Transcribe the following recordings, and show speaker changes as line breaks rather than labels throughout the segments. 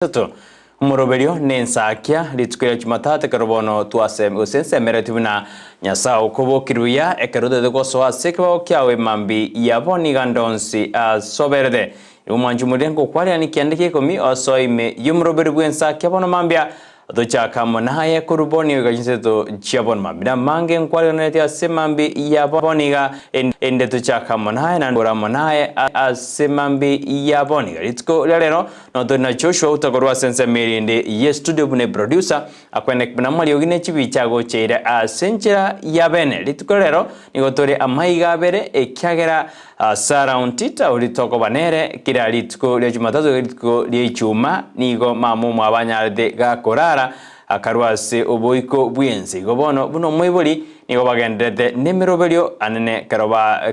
Toto umuroberio Ensakia litukwira Jumatatu karobono tuasemera tibuna nyasa ukobo kiruya ekerude de goso asekwa kyawe mambi yaboni gandonsi soberede umanju mudengo kwali anikiandike komi osoime yumuroberio Ensakia bono mambia dochaka monaye kuruboni gajiseto chiabon mambina mange kwali onete asemambi yaboniga ende dochaka monaye na ndora monaye asemambi yaboniga litko lero no dona Joshua utakorwa sense merinde ye studio bune producer akwene bana mali ogine chibichago cheira asenchera yabene litko lero nigotore amaiga bere ekyagera surround tita ulitoko banere kira litko lya Jumatatu litko lya Ichuma nigo mamu abanyalde gakorara akarwase oboiko bwenzi gobono buno mwibuli nigo bagendete nemiroberio anene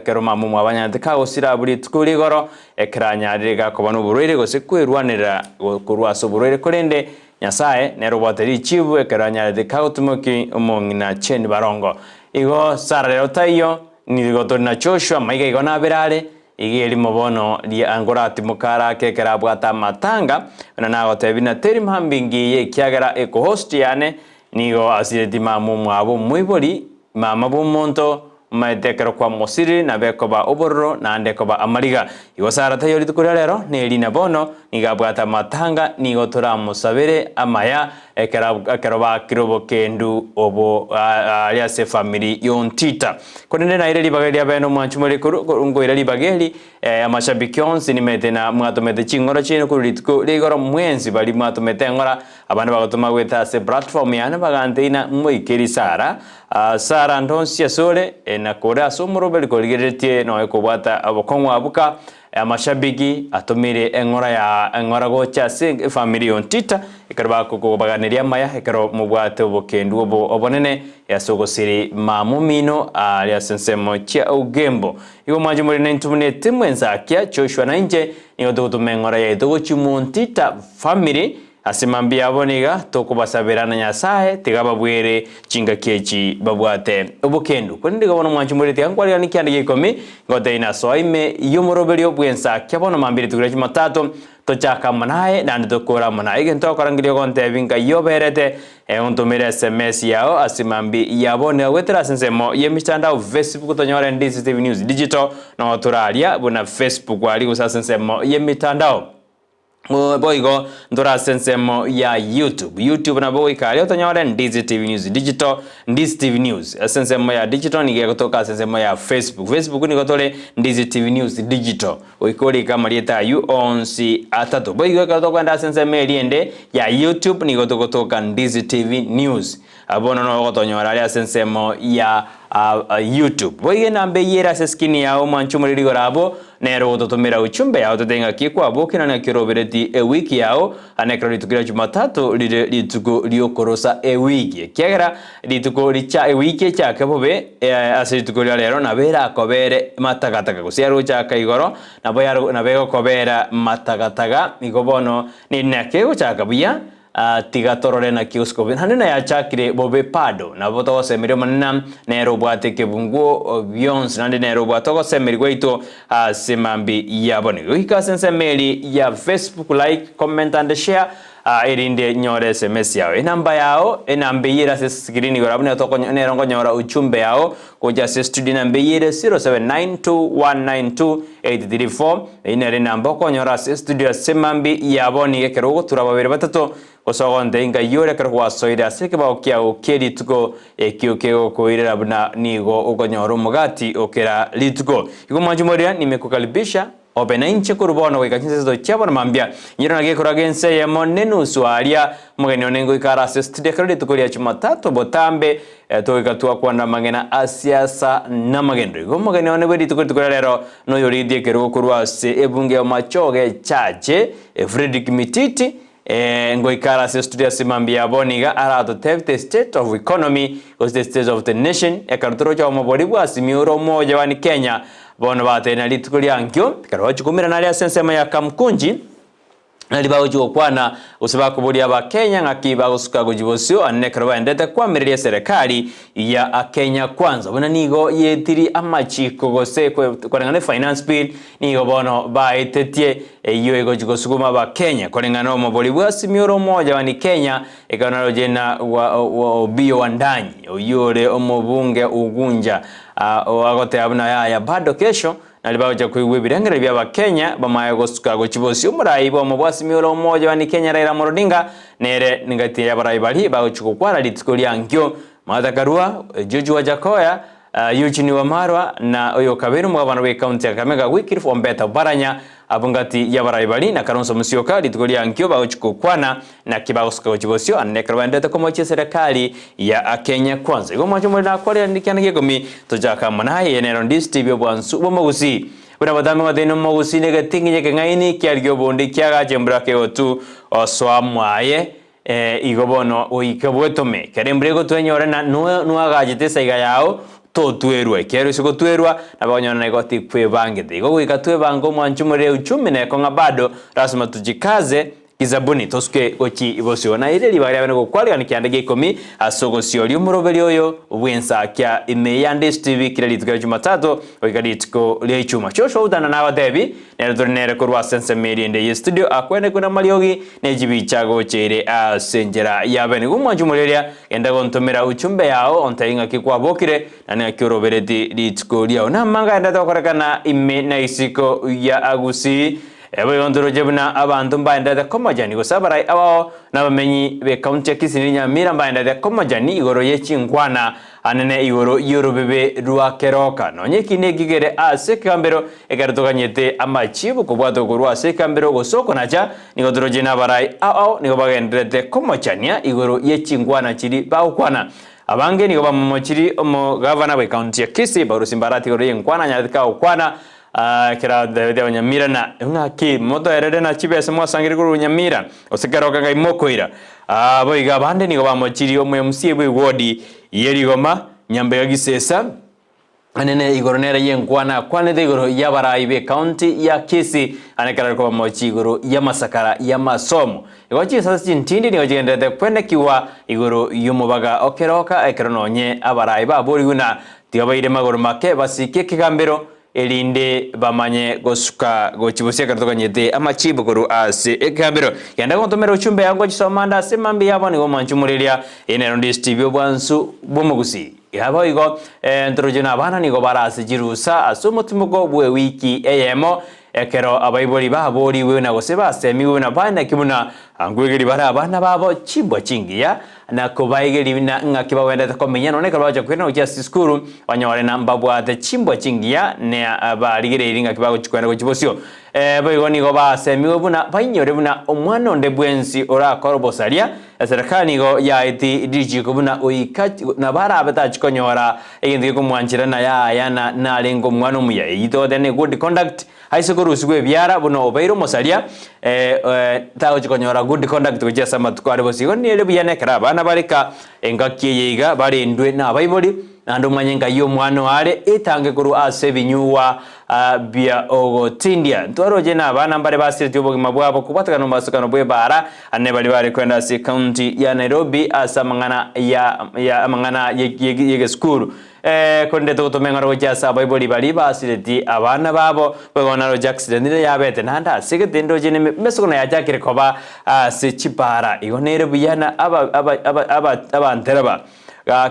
karoma mamu abanyalde kagosira buli tukuli goro ekranyalde gakobano burwere gose kwerwanira kurwaso burwere kolende nyasaye nero bateri chibu ekranyalde kagotumoki omongina chen barongo igo sarero tayo nigo na Joshua maiga igona berale igeli mobono li angorati mukara kekera bwata matanga na nago tebina teri mhambingi ye kyagara eko host yane nigo asireti mamu mwabo mwiboli mama bumonto maidekero kwa mosiri na bekoba oborro na andekoba amaliga igosara tayo litukurero nelina bono niga bwata matanga nigo tora musabere amaya ekera kirobo kendu obo aliase family yontita konende na ile libageli abeno mwanchumole ngo ile libageli amashabiki onsi nimetena mwatomete chingora chino kulitiko ligoro mwenzi bali mwatomete ngora abantu bagotoma gweta se platform yana baganteina mwikeri sara ndonsi asole na kora somurobeli koligeretie no ekobata abokongwa abuka amashabiki atomire engora gocha se family yontita ikarba ko baganiria maya ekero mubwate obokendu obonene yasogosiri mamumino ya sensemo chia ugembo igo manje muri 9 Ensakia Joshua na nje niyo tutumengora ya itogo chimontita family asimambia aboniga tokubasabirana nyasaye tigababwere chinga kechi babwate obokendu konde gabono mwanju muri tyangwali anikyandike komi ngote ina soime yumuroberio Ensakia bono mambiri tukira Jumatatu tochaka manaye nandi tokora manaye gento karangilio konte vinga yoberete untumire SMS yao asimambi yabone wetera sensemo yemitandao Facebook tonyora Ndizi TV News Digital na oturalia bona Facebook wali usasensemo yemitandao boigo ndora sensemo ya YouTube na boy kali otonyora Ndizi TV News Digital Ndizi TV News sensemo ya digital nige kutoka sensemo ya Facebook ni gotole Ndizi TV News Digital oikoli kama lieta onsi atatu boigo kutoka nda sensemo eliende ya YouTube ni kutoka Ndizi TV News abono no otonyora ya sensemo ya YouTube boigo nambe yera seskini ya manchumuri ligorabo nero utotomera uchumbe yao tutenga kikwa bokina na kirobereti wiki yao anekro litukira Jumatatu lituko liokorosa wiki kiagera lituko licha wiki cha kabobe asituko lero na bera kobere matagataga kusiaro cha kaigoro na boyaro na bego kobera matagataga nigobono ni nakego cha kabuya tigatorore na kiosko hanena ya chakire bobe pado na boto semerio manna nero bwate kebunguo bions nande nero bwato semerio ito semambi yabone wika sensemeli ya Facebook like comment and share irinde nyore SMS yao namba yao enambe yira screen gorabune to nerongo nyora uchumbe yao koja se studio nambe yire 0792192834 inere namba ko nyora se studio semambi yaboni ekero turababere batatu osogonde inga yore kerwa soira sike ba okia okeri tuko ekiokego koirera buna nigo ukonyoro mugati okera lituko iko manjumoria nimekukaribisha opena inche kurubono wekachinse zo chabona mambia nyiro nage koragense ya monenu swalia mugeni onengo ikara studio kare tukolia Jumatatu botambe toikatua kwanda magena asiasa na magendo iko mugeni onebedi tukolia lero no yoridie kero kurwa se ebunge machoge chache Frederick Mititi ngoikara se studio simambia boniga arato the state of economy was the state of the nation ekarutoro cha maboribu asimiuro moja wani Kenya bono bate na litukulia nkyo karo chukumira na ya sensema ya kamkunji nalibago jukwana usaba kuburia ba Kenya ngakiba gusuka gujibosyo anekero bandete kwamiria serikali ya Kenya kwanza buna nigo yetiri amachiko gose kwarengane finance bill nigo bono baitetie iyo ego jigosuguma ba Kenya kwarengana omoboli bwasimioro moja wani Kenya ekanaro jena wa bio wandanyi oyore omobunge ugunja agote abuna ya bado kesho nalibago ja kuigwe birengere bya ba Kenya bamaye gosuka gochibosi umurai bo mubwasi miolo mmoja wani Kenya Raila Amolo nere ningati ya barai bali ba chukukwara litikolia ngyo madakarua Juju wa Jakoya Eugene wa Marwa na oyo kaberu mwabana we county ya Kakamega Wycliffe Ombeta Baranya abungati ya barai bali na Kalonzo Musyoka litikolia ngyo ba chukukwana na kibago suka gochibosio annekrabandeta komoche serikali ya Kenya kwanza igo mwacho mwena kwali ndikiana gegomi tojaka manaye enero Ndizi TV bwansu bomo Gusii buna badame wadeno mo Gusii nega tinginye kengaini kyargyo bondi kyaga jembra ke otu oswa mwaye igo bono oikabwetome kerembrego twenyora na nuagajete saiga yao to tuerwa kero siko tuerwa na banyona na igoti kwe bangete igo gwikatwe bango mwanchumure uchumi na konga bado rasma tujikaze izabuni toske gochi ibosyo na ile libari abene ko kwali anikyandege ikomi asogosyo lyumurobeli oyo Ensakia imeya Ndizi TV kila litugera Jumatatu oikaditiko lyechuma chosho udana na wadebi nerodonere korwa sense media inde studio akwene kuna maliogi nejibi chago chere asenjera yabene gumwanjumuleria enda gontomera uchumbe yao ontainga kikwa bokire na ne kyorobereti litiko lyao na manga enda tokorekana ime na isiko ya Gusii ebo yondoro jebuna abantu mbaenda komajani gosabarai abao nabamenyi be county ya Kisii and Nyamira mbaenda komajani igoro yechingwana anene igoro yorobebe ruakeroka nonye kine gigere asekambero egartoganyete amachibu kubwato gorwa asekambero gosoko nacha nigodoro jena barai ao nigobagendrete komajania igoro yechingwana chiri baukwana abange nigo bamochiri omo governor we county ya Kisii barusimbarati igoro yengwana nyathika ukwana kira de Nyamira na ngaki moto erede na chibese mwasangiri kuru Nyamira osikeroka ngai mokoira abo igabande nigo bamochiri omwe MC bwe wodi yerigoma nyambega gisesa anene igoronera yengwana kwanete igoro yabarai be county ya Kisii anekara ko bamochi igoro ya masakara ya masomo igochi sasa chintindi nigo jigendete kwende kiwa igoro yomubaga okeroka ekerononye abarai babori guna tigabaire magoro make basike kigambero elinde bamanye gosuka gochibusia kartoganyete amachibu koru ase ekambero yanda kontomera uchumbe yango chisomanda semambi yabone go manchumurelia enero Ndizi TV bwansu bomo Gusii yabo igo ntorojena bana nigo barase jirusa asumutumugo bwe wiki eyemo ekero abaiboli baboli we na goseba semi we na bana kibuna angwegeri bara abana babo chimbwa chingiya na kubaigeri na ngakiba wenda komenya none kalwaje kwena uja siskuru wanyore na mbabwa de chimbwa chingiya ne abaligeri ringa kibago chikwenda ko chibosyo boigo nigo ba semi we buna bainyore buna omwana onde bwensi ora korobosaria serikali nigo ya iti diji ko buna oikati na bara abata chikonyora egindi ko mwanchira na ya na lengo mwana muya ito dene good conduct haisukuru sigwe byara buno obairo mosalia tawo chikonyora good conduct kujya sama tukware bosigo niele buyane karaba na barika engakiye yiga bari ndwe na baiboli nando manyenga yo mwana wale etange kuru ase binyuwa bia ogo tindia ntwaroje na bana mbare basire tyobo mabwabo kubataka no masukano bwe bara anne bali bari kwenda si county ya Nairobi asa mangana ya mangana yege school konde to mengaro jasa baiboli bali basire ti abana babo begonaro accident ile yabete nanda sigetindo jene mesukona ya jakire koba se chipara igonere buyana aba nteraba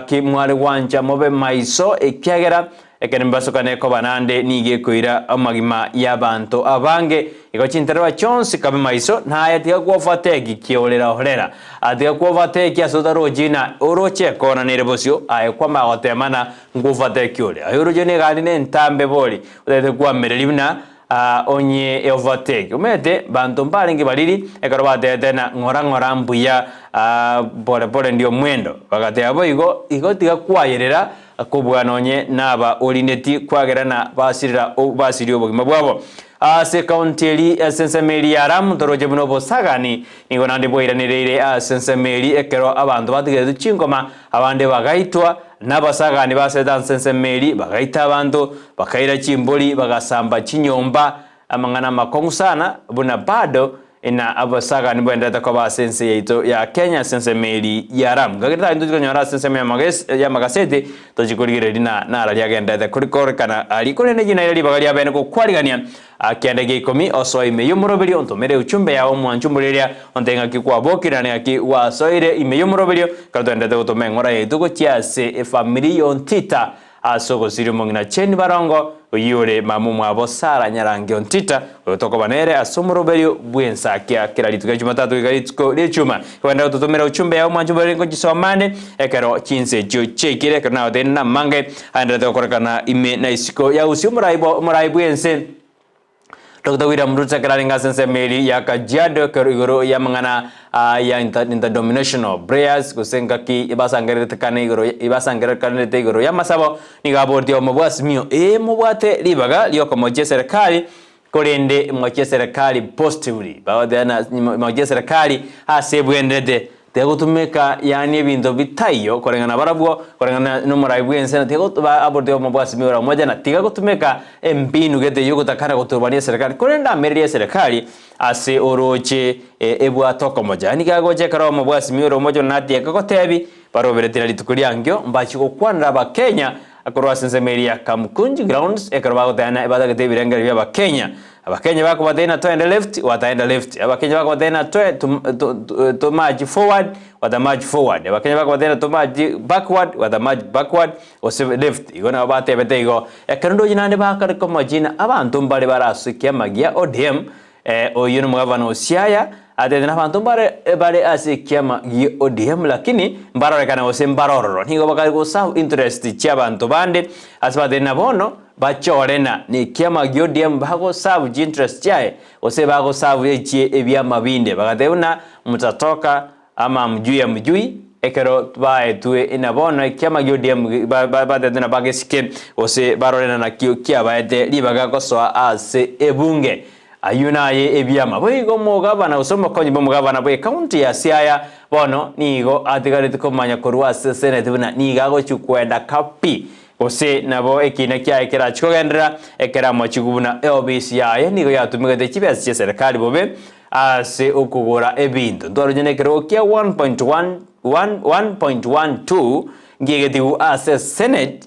ki mwali wanja mobe maiso ekyagera ekenembasukane ko banande nige koira amagima y'abantu abange igochinterwa chonsi kabe maiso ntaya tiga kuofateki kiolera horera atiga kuofateki asodaro jina oroche kona nerebosyo aye kwama otemana ngufateki ole ayurojene galine ntambe boli udete kwamerelibna onye overtake umete bantu mbalingi balili ekaro batete na ngora mbuya pole ndio mwendo wakati abo igo tiga kwayerera kubwana onye naba olineti kwagera na basirira obugima bwabo ase county sensemeli aram toroje buno bosagani nigo nande boiranirire sensemeli ekero abantu batigeze chingoma abande bagaitwa nabasagani baseda sensemeli bagaita abantu bakaira chimboli bagasamba chinyomba amangana makongu sana buna bado ina abasaga ni bwenda takoba sense yeito ya Kenya sense meli ya ram gagita ndu nyora sense ya magasete tojikurigire dina na ala yagenda the kurikorekana alikore ne jina yali bagali abene ko kwarigania akende gikomi oso imeyumurobiri ontomere uchumbe ya omwanchumbureria ontenga kikwa bokira ne aki wasoire imeyumurobirio katwende gutume ngora yetu ko chiase family yontita asoko siri mongina cheni barongo oyure mamu mwabo Sara Nyarange ontita otoko banere asumuroberio Ensakia kila lituka Jumatatu ikalitiko lechuma kwenda tutumira uchumbe ya omwanchumbureria ko chisomane ekero chinse jo chekire kana odena mange anda tokorekana ime na isiko ya usumuraibo ense Dr. William Ruto karalinga sense meli ya Kajiado igoro ya mangana ya interdenominational prayers kusenga ki ibasangere tekane igoro ya masabo nigaborti omobwasi mio mobwate libaga lioko moje serikali korende moje serikali positively bawadana moje serikali asebwendede tegutumeka yani ebintu bitayo korengana barabwo korengana numuraibu ense tegutuba abordo mabwasi miora moja na tiga gutumeka empinu gete yugo takara gutubania serikali korenda meria serikali ase oroche ebwa toko moja ni gagoje karo mabwasi miora moja na tiga gotebi baroberetira litukuria ngyo mbachi kokwanira ba Kenya akorwa sense meria Kamkunji grounds ekarwa gotana ebadaga tebirenga bya ba Kenya Abakenya bako wataenda wataenda left. Abakenya bako wataenda to march forward, watamarch forward. Abakenya bako wataenda to march backward, watamarch backward, ose left. Igona abate betego. Ekando jinande baka ko majina abantu mbale barasukia magia ODM oyino mugavana Osiaya atendena abantu bare asikia magia ODM lakini mbarorekana ose mbarororo. Nigo bakari ko self interest cy'abantu bande asibade nabono bachorena ni kiama gyodiam bago sabu interest yae ose bago sabu echi ebyama binde bagadeuna mutatoka ama mjui ekero bae tuwe inabona kiama gyodiam badeduna bagesike ose barorena na kia baede libaga kosoa ase ebunge ayuna ye ebyama boigo mugabana usoma konyi mugabana boy county ya Siaya bono nigo atigarite komanya korwa senate buna nigago chukwenda kapi ose nabo ekina kya ekera chikogendera ekera machigubuna LBC yaye nigo yatumigate chibesi cha serikali bobe ase okugora ebintu ndorojene kero kya 1.12 ngigetigu ase senate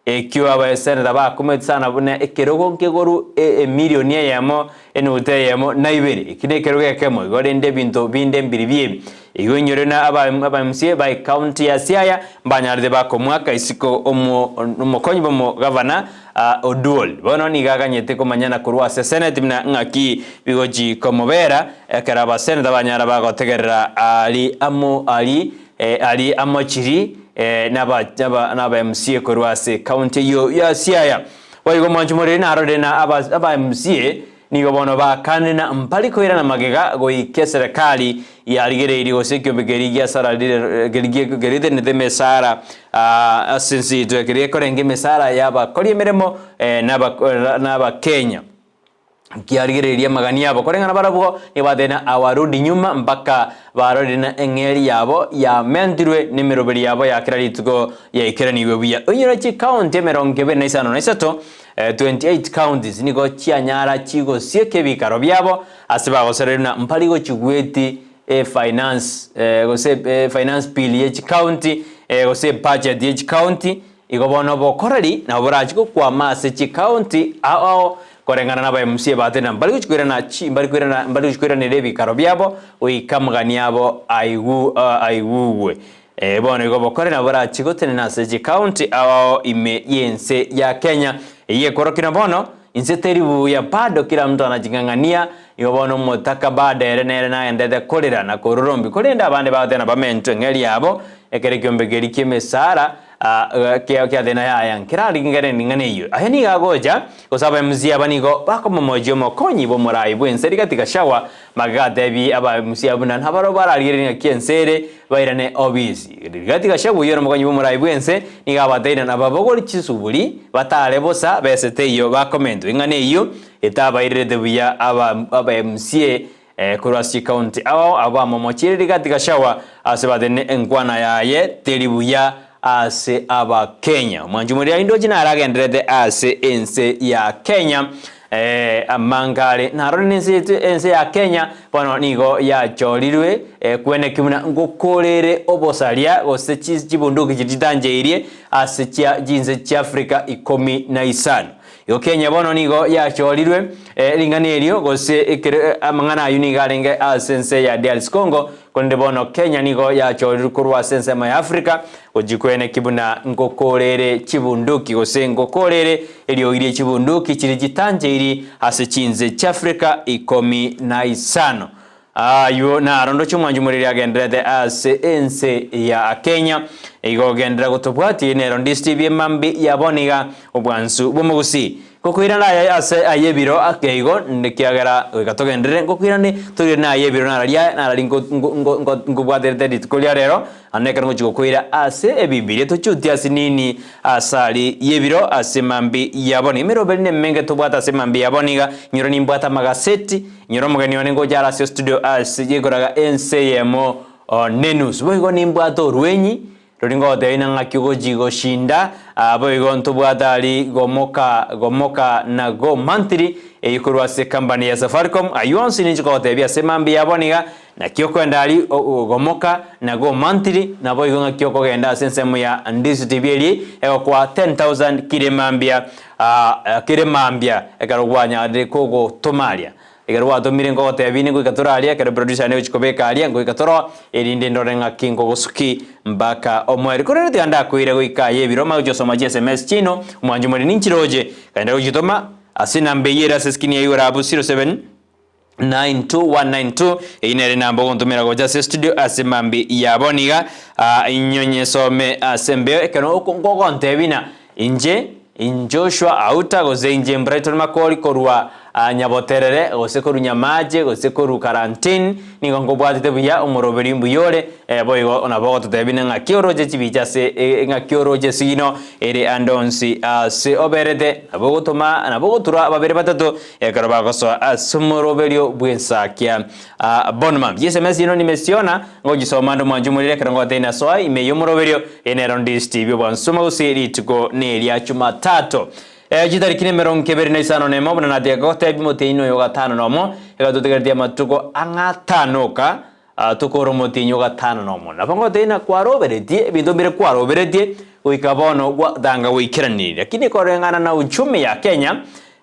ekiwa ba senate ba kumetsana bune ekerogo nkegoru million yamo enute yamo naibere ikine kerogo yakemo gore nde bintu binde mbiribie igonyerena aba MCA by county ya Siaya mbanyarde bako mwaka isiko umukonyi bomo governor Oduol bono ni gaganyete ko manyana kurwa se senate mna ngaki bigoji komobera ekaraba senate banyara bako tegerera ali amochiri naba MCA kurwa se county yo ya Siaya waigo manchumore na arode na aba MCA nigo bono ba kanena mpaliko ira na magega go serikali ya ligere osekyo begerigia sara geride ne mesara since to gerige korenge mesara yaba kori meremo naba Kenya kiarigere magani yabo korengana barabwo ibadena awarudi nyuma mpaka barodi na engeri yabo ya mendirwe nimeroberi yabo ya kiralitugo ya ikiraniwe buya onyirachi county merongebe na isano na isato 28 counties niko chianyara chigo sieke bikaro byabo asiba goserena mpaligo chigweti finance finance bill ye county gose budget ye county igobono bokorari na borachiko kwa mase chi county ao korengana na ba MCA batena mbali kuchikira ne lebi karo byabo oikamgani yabo aiguwe bono igobo kore na borachiko tenena se chi county ao ime yense ya Kenya iye korokina bono inseteribu ya bado kila mtu anajingangania yobono motaka bade nere na endede kolera na kororombi kolenda abande batena bamento ngeli yabo ekerekyombe kimesara kia dena ya nkirari ngere ningane iyo aheni gagoja kosaba mzia banigo bako momojo mokonyi bo murai bwense katika shawa magade bi aba mzia bunan habaro baralire ngakensere bairane obisi katika shawa yoro mokonyi bo murai bwense nigabatena nababogori chisubuli batale bosa besete iyo bakomento ingane iyo etaba irede buya aba mzia kurasi county aba momochiri katika shawa asebadene enkwana yaye teribuya ase aba Kenya mwanjumuri indoji na aragendrede ase ense ya Kenya amangale naro nense ya Kenya bono nigo yachorirwe kwene kimuna ngokorere obosaria gose chibunduki chitanjeirie ase chia jinse chia Africa 15. Yo Kenya bono nigo yachorirwe linganerio gose amangana unigarenge asense ya DRC Congo konde bono Kenya nigo yachorirwe kurwa sense ya Africa ojikwene kibuna ngokorere chibunduki gose ngokorere elioirie chibunduki chiri chitanjeiri ase chinze cha Africa 15. Ayo na rondo chumwanju muri agendrede ase ense ya Kenya igo gendra gutubwati ne rondi TV mambi yaboniga obwansu bumugusi kokwira na ase ayebiro akeigo ndikiagera gatogendere kokwira ni turi na ayebiro na ria na ringo ngubwaderde ditkolia rero aneka ngo chikokwira ase ebibiri tochuti ase nini asali yebiro ase mambi yaboni mirobeli ne menge tubwata ase mambi yaboniga nyoro nimbwata magaseti nyoro mugeni onengo jara ase studio ase yegoraga enseyemo nenus boigo nimbwato rwenyi Roringo deina ngakyo jigo shinda boigo ntubwata ali gomoka na go mantri yikurwa se company ya Safaricom ayonsi ninjiko tebia se mambi yaboniga na kyoko ndali gomoka na go mantri na boigo ngakyo kogenda sensemu ya Ndizi tibeli kwa 10,000 kiremambia ekarwanya de kogo tomalia egarwa to mirengo otebini ngo ikatoralia kare producer ne uchikobeka alia ngo ikatoro erinde ndorenga kingo gosuki mbaka omweri korere tianda kuire go ikaye biroma ujo soma SMS chino mwanju muri ninchiroje kaenda ujitoma asina mbeyera seskini ya yura abu 07 92192 inere nambo kontumira go jase studio asimambi yaboniga inyonye some asembe ekano ngo ntebina in Joshua auta goze inje Brighton Makori korwa nyaboterere gose koru nyamaje gose koru quarantine ni ngo bwatite buya umuroberi mbuyore boigo onabogo tutebine ngakioroje chibicha se ngakioroje sino ere andonsi se oberede abogo toma anabogo tura babere batatu karoba goso asumoroberio bwensakia bonma SMS ino nimesiona ngoji somando mwanjumurire karongo tena soa imeyo moroberio enerondi Steve bwansuma usiri tuko nelia Jumatatu jitarikine meronke beri naisano nemo bana nadia gote bimoteino yoga tano nomo ega tutegerdia matuko angatanoka tukoro motinyo ga tano nomo na pango teina kwaro beretie bindo bere kwaro beretie uikabono gwa danga wikiranira lakini korengana na uchumi ya Kenya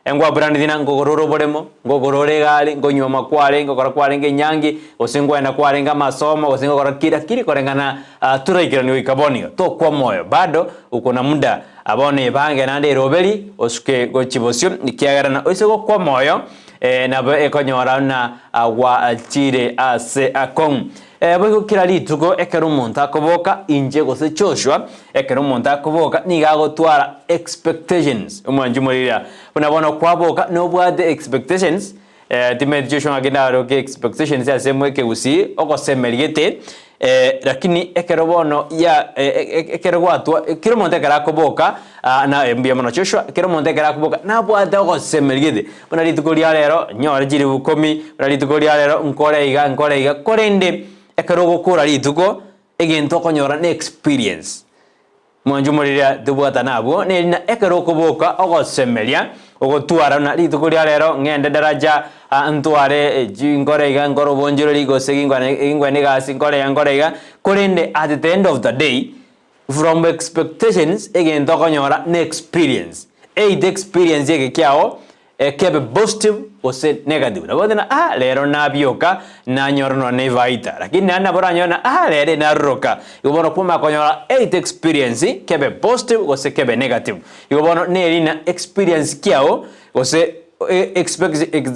engwa brand dina ngogororo boremo ngogorore gali ngonywa makwale ngokora kwale ngenyangi osengwa na kwale nga masomo osengwa kira kiri korengana turaikirani uikaboni to kwa moyo bado uko na muda abone bange nande robeli osuke gochibosyo nikiagarana osego kwa moyo na ekonyora na wa chire ase akon bwo kirali tugo ekero monta akoboka inje gose Joshua ekero monta akoboka nigago twara expectations umwanju murira unabona kwaboka no bwade expectations timet Joshua agenda roke expectations ya semwe ke Gusii okosemerigete lakini ekero bono ya ekero gwatwa kiro monte karakoboka na mbia mono Joshua kiro monte karakoboka na bwada okosemerigete bona litukolia lero nyore jiri bukomi bona litukolia lero nkore iga korende ekero gukura lituko egento konyora ne experience mwanju murira dubwata nabo ne ekero koboka okosemeria ogotwara na litukolia lero ngende daraja antware jingorega ngoro bonjiro ligo segingwa ne gasi ngorega korende at the end of the day from expectations egento konyora ne experience the experience yeke kyao kebe positive ose negative nabodena lero nabioka na nyorno ne vaita lakini nana bora nyona lere na roka yubono kuma konyora experience kebe positive ose kebe negative yubono ne lina experience kyao ose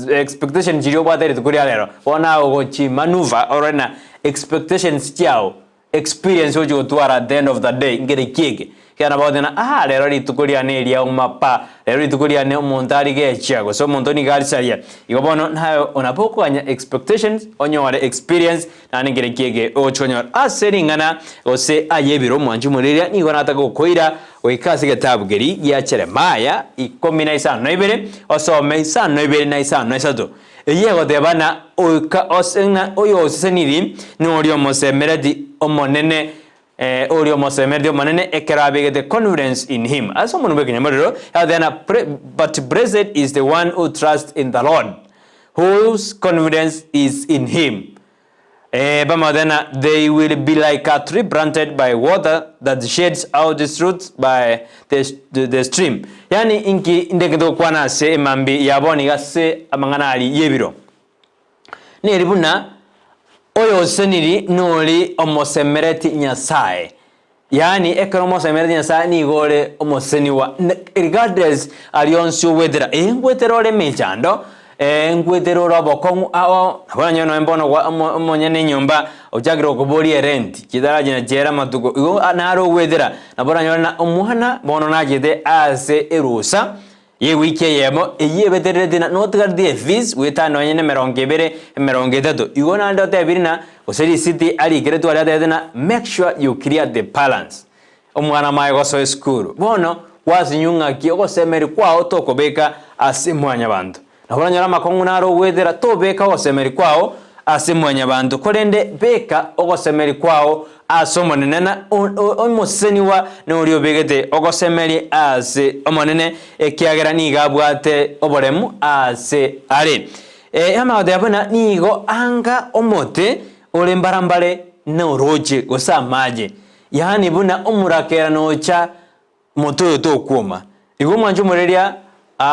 expectation jirio bwadere tukuria lero ona ogochi maneuver orena expectations kyao experience ojo twara at the end of the day ngere kiege kana bodena lero litukuria ne lia umapa lero litukuria ne montari gecha so montoni galisaria igobono nayo onapoko anya expectations onyore experience na ngere kiege ochonyor aseringana ose ayebiro mwanju muriria nigo nataka koira oikasi getabugeri ya Jeremiah 15:2 osome 5:2 eyego debana oika osena oyo oseniri no rio mosemeredi omonene Orio mosemerio manene ekerabe the confidence in him. As someone making a but blessed is the one who trusts in the Lord, whose confidence is in him. They will be like a tree planted by water that sheds out its roots by the stream. Yani inki indekedo kwana se mambi yaboni gase amanganali yebiro. Ni ribuna oyo seniri noli omosemereti nyasaye. Yani ekero omosemereti nyasaye ni gore omoseniwa regardless alionso wedera engwetero ole mechando ngwetero robokongu awo abanya no embono kwa monyene nyumba ojagiro kubori rent kidaraje na jera matuko igo naro wedera nabora na omuhana bono najide ase erusa ye wiki yemo eyebetere dina notgardi fees weta no nyene 273 igo na ndo tebirina oseri city ali gretu ali dina make sure you clear the balance omwana maye go so school bono wasinyunga kioko semeri kwao tokobeka ase mwanya bantu nabona nyara makongu naro wedera tobeka osemeri kwao ase mwanya bantu kolende beka ogosemeri kwao asomonene na omoseniwa n'olio begete ogosemeri ase omonene ekiagera niga bwate oboremu ase are amade abona nigo anga omote ole mbarambale n'oroje gosamaje yani buna omurakera nocha moto to kuma igo mwanju mureria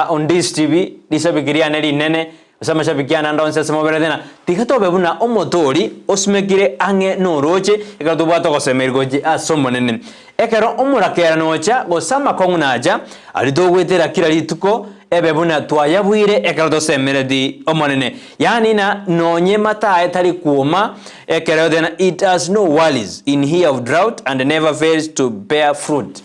on this TV lisabikiria neli nene usama shabikiana ndonse semoberedena tikatobe buna omotori osmekire ange noroche ekatubwato gosemergoje asomonene ekero omurakera nocha gosama kongunaja alitogwetera kira lituko ebe buna twayabwire ekero dosemeredi omonene yani na nonye mata etari kuoma ekero dena it has no valleys in here of drought and never fails to bear fruit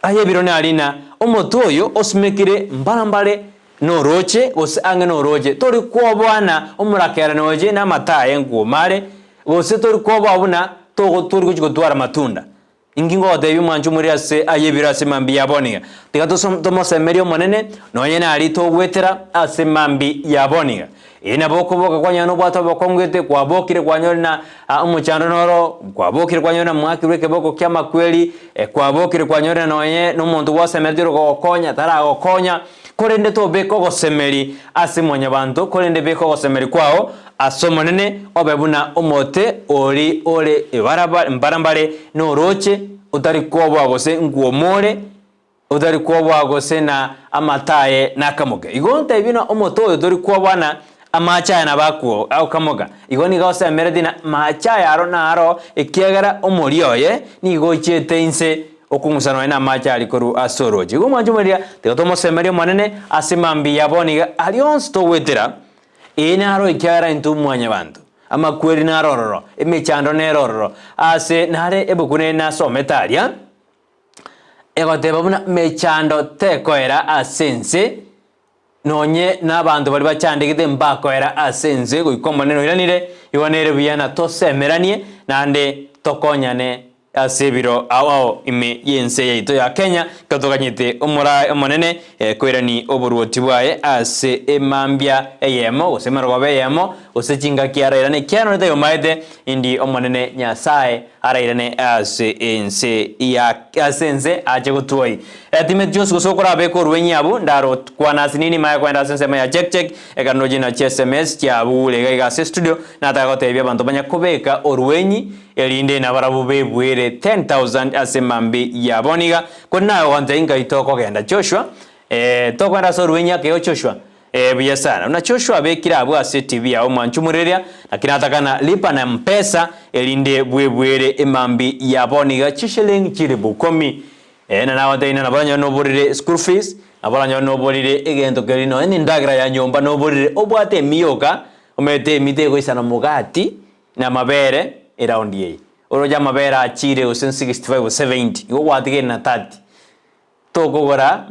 ayebirone alina omotoyo osmekire mbalambale no roche ose ange no roche tori kwobwana omurakera noje na mataye ngumare ose tori kwobwana togo tori kugitwara matunda ingingo debi mwanju muri ase ayebira se mambi yaboniga tigato tomosemerio monene nonye na ali togwetera ase mambi yaboniga ina boko boka kwanya no bwato bokongwete kwabokire kwanyona umuchando noro kwabokire kwanyona mwakireke boko kyama kweli kwabokire kwanyona nonye no muntu wose mediro gokonya tara gokonya kolende to beko gosemeri ase mwonya bantu kolende beko gosemeri kwao asomonene obebuna omote oli ole ebaraba mbarambale no roche utari kwobwa gose nguomore utari kwobwa gose na amataye nakamoge igonta ibino omoto oyo tori kwobwana amachaya nabakuo au kamoga igoni gose meredina machaya aro naro ekiagara omorioye ni gochete inse okungusano ina macha alikoru asoroje go mwanjumeria tegotomo semerio manene asimambi yaboniga alionsto wetera inaro ikiagara intu mwanya bantu ama kweri narororo emechando nerororo ase nare ebukune na sometaria egoteba buna mechando tekoera asense nonye n'abantu bali bacandikite mbakoera asense goikomoneno iranire ibonere biyana tosemeranie nande tokonyane asebiro awao ime yense yaito ya Kenya katoganyite omura omonene koirani oburuoti bwaye ase emambia eyemo osemergobe yemo osechinga kiarairane kiano tayo maide indi omonene nyasaye arairane ase ense ya asense aje gutoi etime jos gusokora be korwenyabu ndaro kwana sinini maya kwenda sense maya check ekanoje na SMS kyabu lega ase studio natagotebya bantu banya kubeka orwenyi elinde na barabu bebwere 10,000 asemambi yaboniga kona wante inga itoko genda Joshua tokwenda sorwenya ke Joshua biya sana una Joshua bekira abu ase TV ya omwanchumureria lakini atakana lipa na mpesa elinde bwebwere emambi yaboniga chishiling chiribu 10 na nawate ina nabanya no borire school fees abanya no borire egento kelino ni ndagira ya nyomba no borire obwate miyoka omete mitego isana mugati na mabere around ye oroja mabera achire usen 65 or 70 yo watige na 30 tokogora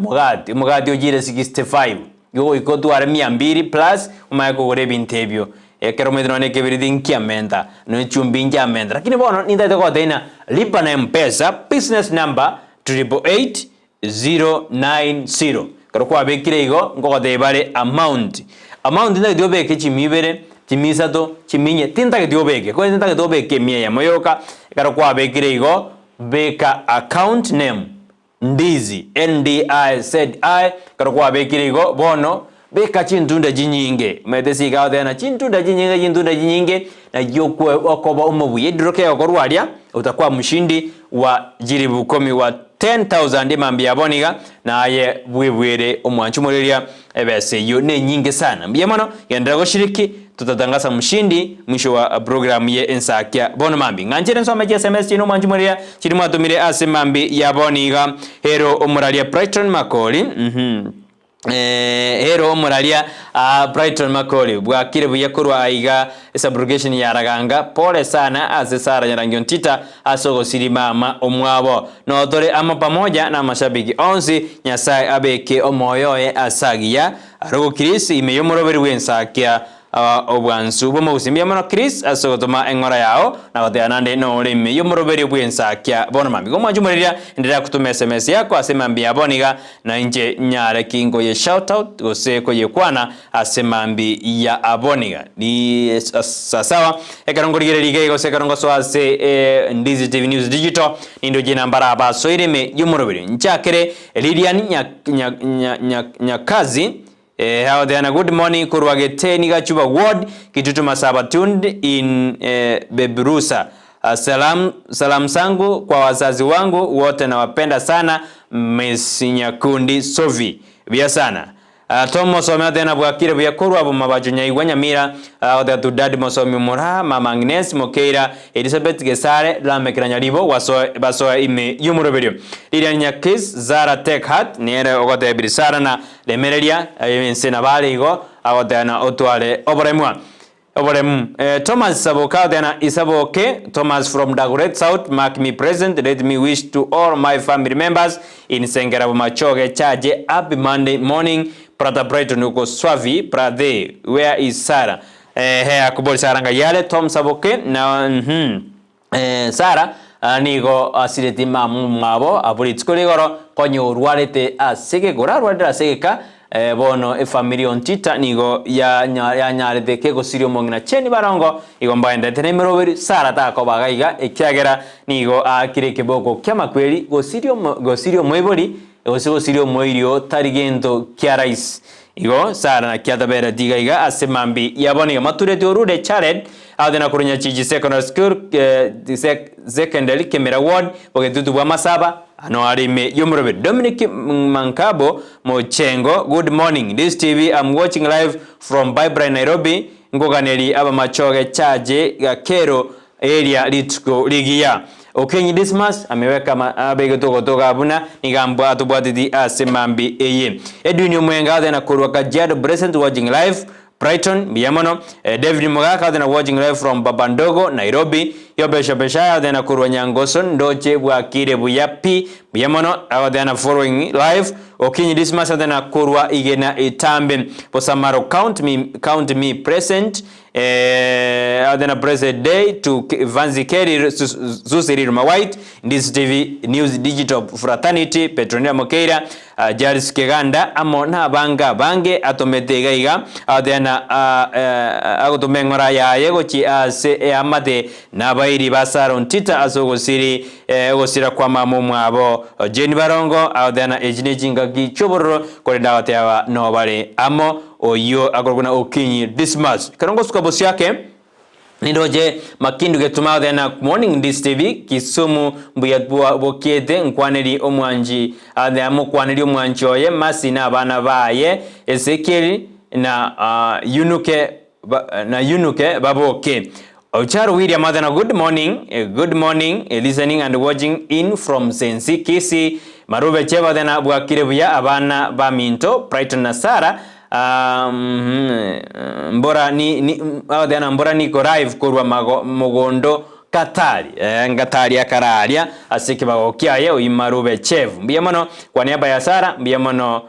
mugati ojire 65 yo ikotu are 200 plus umayako gore bintebyo ekero medro ne kebiridi nkiamenda no chumbingi amenda lakini bono nindaite ko tena lipa na mpesa business number 888090 karo kwa bekire igo ngokote bare amount nda diobeke chimibere chimisato chiminye tinta ke diobeke ko tinta ke diobeke mie ya moyoka ikaro kwa bekire igo beka account name Ndizi NDIZI karo kwa bekire igo bono beka chintunda jinyinge metesi gawo na chintunda jinyinge na yokwe okoba umubuye droke okorwalia utakuwa mshindi wa jiribu 10 wa 10,000 mambi aboniga na aye bwebwere omwanchu moreria ebese yo ne nyinge sana mbiyamano yendera goshiriki tutatangaza mshindi mwisho wa program ye Ensakia bono mambi nganjire nsoma SMS chino mwanchu moreria chiri mwatumire ase mambi yaboniga hero omuralia Brighton Makori hero omuralia Brighton Makori bwakire buyakorwa aiga subrogation yaraganga pole sana ase Sara Nyarangi Ntita asogo siri mama omwabo no dore ama pamoja na mashabiki onsi Nyasaye abeke omoyoye asagia arogo Kisii imeyomoroberi wensakia obwansu bomo usimbia mono Chris asogotoma engora yao na bateanande no olime yomoroberi bwensakia bono mambi gomwanjumuriria ndira kutuma SMS yako asema mbia boniga na nje nyare kingo ye shout out gose ko ye kwana asema mbi ya aboniga ni sasawa ekarongorigere lige gose karongo so ase Ndizi TV News Digital nindo jina mbaraba so ireme yomoroberi nchakere Lilian Nyakazi how they are good morning kurwagete niga chuba ward kitutu masabatund in Beburusa salam sangu kwa wazazi wangu wote nawapenda sana Miss Nyakundi Sovi bia sana Tomo somea tena bwakire byakorwa abo mabajunya igwanya mira oda tudadi mosomi mura mama Agnes Mokeira Elizabeth Gesare lamekiranya libo baso ime yumuroberio Lilian Nyakis Zara Tech Hat niere ogote birisara na lemereria ensena bale igo agote na otwale oboremwa Thomas Saboka dena Isaboke Thomas from Dagoret South mark me present let me wish to all my family members in Sengera Machoge charge happy Monday morning Brother Brighton uko Swavi Brother where is Sarah akuboli Sarah ngayale Tom Saboke na Sarah nigo asireti mamu mabo aburitskoligoro konyo urwarete asege gorarwandira asegeka bono familia Ntita nigo ya nyarete kego sirio mongina cheni barongo igomba endete nemeroberi Sara tako bagaiga ekyagera nigo akireke boko kyamakweli gosirio mwebori gosirio mwirio tarigento kyarais igo Sara na kyatabera digaiga asemambi yaboniga maturete orude chared adena kurunya chiji secondary school secondary Kemera ward bogetutu bwa masaba ano arime yomrobe Dominic Mankabo Mochengo good morning this TV I'm watching live from Brighton Nairobi ngoganeli aba machoge charge ya kero area litko ligia Okenyi Dismas ameweka abege toka abuna nigambo atubwatiti asemambi eye Edwin Mwenga adena kurwa Kajiado present watching live Brighton biyamono David Mogaka adena watching live from Babandogo Nairobi Yobesha Beshaya adena kurwa Nyangoson Ndoche bwakire buyapi biyamono adena following live Okinyi Dismas adena kurwa igena itambe Posamaro count me present adena present day to Vanzi Keri Zusiri Ruma White Ndizi TV News Digital Fraternity Petronia Mokeira Jaris Keganda amona bange atometega iga adena agotomengora ya yego chi ase amate nabairi basaro Ntita asogosiri gosira kwa mamu mwabo Jeni Barongo adena ejinejinga gichoboro kore dawate aba no bare amo oyo agorgona Okinyi Dismas karongo sukabosi yake Nidoje makindu getuma thena morning Ndizi TV Kisumu mbuyatbwa bokete nkwaneri omwanji athamo kwaneri omwanji oye masina abana baye Ezekiel na Yunuke baboke Ocharo William Adana good morning listening and watching in from Sensi Kisii Marube Cheva thena bwakire buya abana baminto Brighton na Sara mbora niko live kurwa mugondo Katari ngatari ya kararia asiki bagokiaye uyimarube chevu mbiyamano kwa niaba ya Sara mbiyamano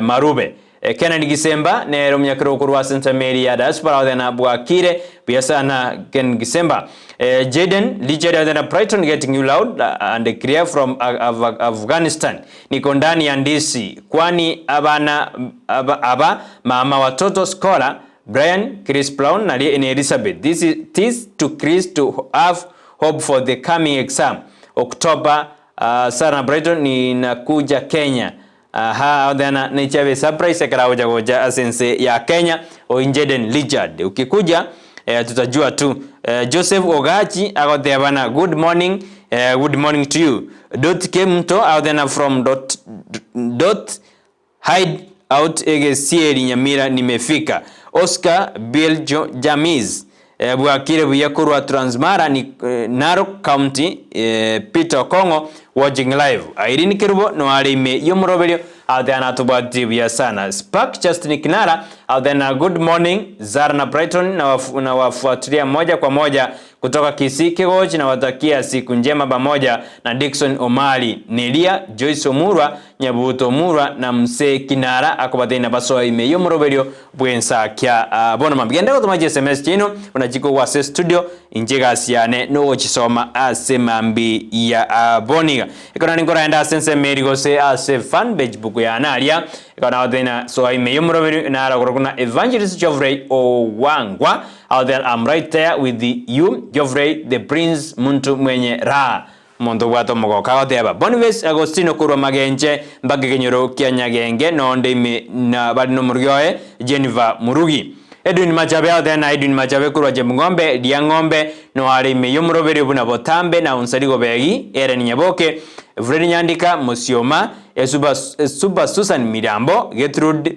marube Kennedy Gisemba nero mnyakiro kurwa Santa Maria diaspora thena bwakire biyasana Ken Gisemba Jaden Lijeri thena Brighton getting you loud and clear from Afghanistan niko ndani ya Ndizi kwani aba mama watoto scholar Brian Chris Brown na Elizabeth this to Chris to have hope for the coming exam. October Sara na Brighton inakuja Kenya. Odena nichabe surprise karaoja goja asense ya Kenya Oinjeden Richard. Ukikuja tutajua tu. Joseph Ogachi agothebana good morning to you. Kemto odena from hide out Kisii and Nyamira nimefika. Oscar Bill Jamiz Bwakire Buyakurwa Transmara ni Narok County Peter Kongo watching live. Irene Kirubo no alime yomurobelio adana tubati bya sana. Spark Justin Kinara adana good morning Zarna Brighton na wafuatilia moja kwa moja kutoka Kisii Kegoji na watakia siku njema pamoja na Dickson Omali, Nelia Joyce Omurwa, Nyabuto Omurwa na Mse Kinara akubatina baso ime yomurobelio Ensakia bona mambigenda ko tumaje SMS chino unachiko wa studio injega siane no chisoma asemambi ya boniga ikona ngora enda sense merigo se ase fan page buku ya nalia ikona odena so ime yomurobelio na ara kuna Evangelist Geoffrey Owangwa out there. I'm right there with you Geoffrey the Prince muntu mwenye ra mondo wato mogoka odeba Boniface Agostino kurwa magenje mbage kenyoro kianyagenge no ndime na badino muryoe Jennifer Murugi Edwin Machabe out there na Edwin Machabe kurwa jemngombe dia ngombe no arime yomuroberi buna botambe na unsarigo begi Eren Nyaboke Fred Nyandika Musioma Suba Susan Mirambo Gertrude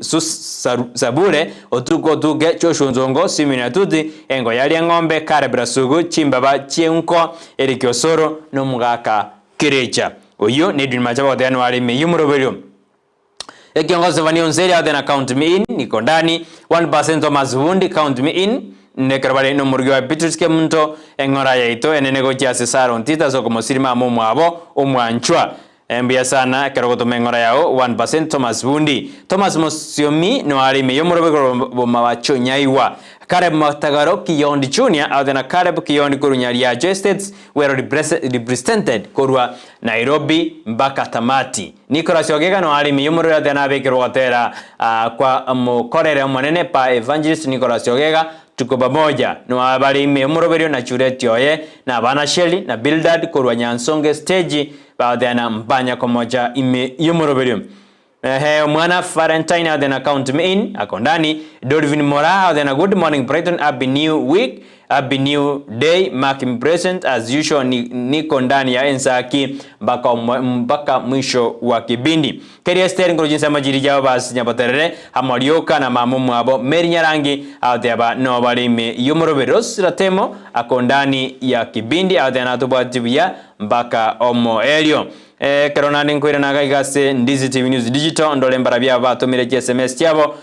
Sabule Otuko Tuge Choshunzongo Simina Tuti Engo Yali Ngombe Kare Brasugu Chimbaba Chienko Eric Osoro no Mugaka Kirecha Oyo Nedin Machabe de Anuari me yumurobelio Ekiongoza Vani Unseri out then count me in Nikondani 1% Thomas Wundi count me in Nekrabale no Murgio Beatrice Kemunto Engora Yaito and Negotia Cesaro Tita so como Sirma Momuabo Omwanchua Mbia sana karogoto mengora yao 1% Thomas Wundi Thomas Mosiomi no ari me yomurobego mawacho nyaiwa Kareb Matagaro Kiyondi Junior adena Kareb Kiyondi Kurunyari States were represented Kurwa Nairobi mpaka tamati Nicolas Ogega no ari me yomurobego adena bekirotera kwa mukorere mwanene pa Evangelist Nicolas Ogega tuko pamoja no abari me yomurobego na chureti oye na bana Shelley na Bildad Kurwa Nyansonge stage baadana mbanya komoja ime yomurobelio mwana Valentine adena count me in akondani Dolvin Mora adena good morning Brighton happy new week happy new day marking present as usual niko ndani ya Ensakia mpaka mwisho wa kibindi Keria Stering kurujinsa majiri jao basi nyapaterere hamolioka na mamumu abo Meri Nyarangi adeba no bali ime yomurobelio Ratemo akondani ya kibindi adena tubwatibia mpaka omo elio Karonani nkwira nagaigase Ndizi TV News Digital ndole mbarabia batomire SMS cyabo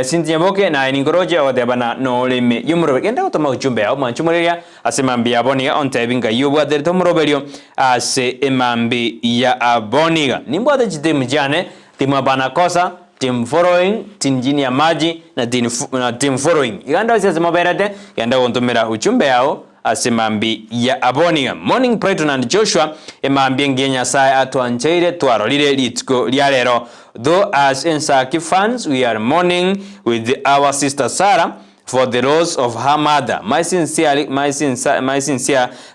Cynthia Boke na Ningoroje odebana no leme yumuro genda gutoma ujumbe aho manchumureria asemambi aboniga ontebinga yubwa derito murobelio ase emambi ya aboniga nimbwate chitemu jane timu bana kosa team following team jini ya maji na team following iganda sasa maberete genda gontomera ujumbe aho asemambi ya aboniga morning Brighton and Joshua emambi ngenya sai atwancheire twarolire litiko lyalero though as Ensakia fans we are mourning with our sister Sarah for the loss of her mother. My sincere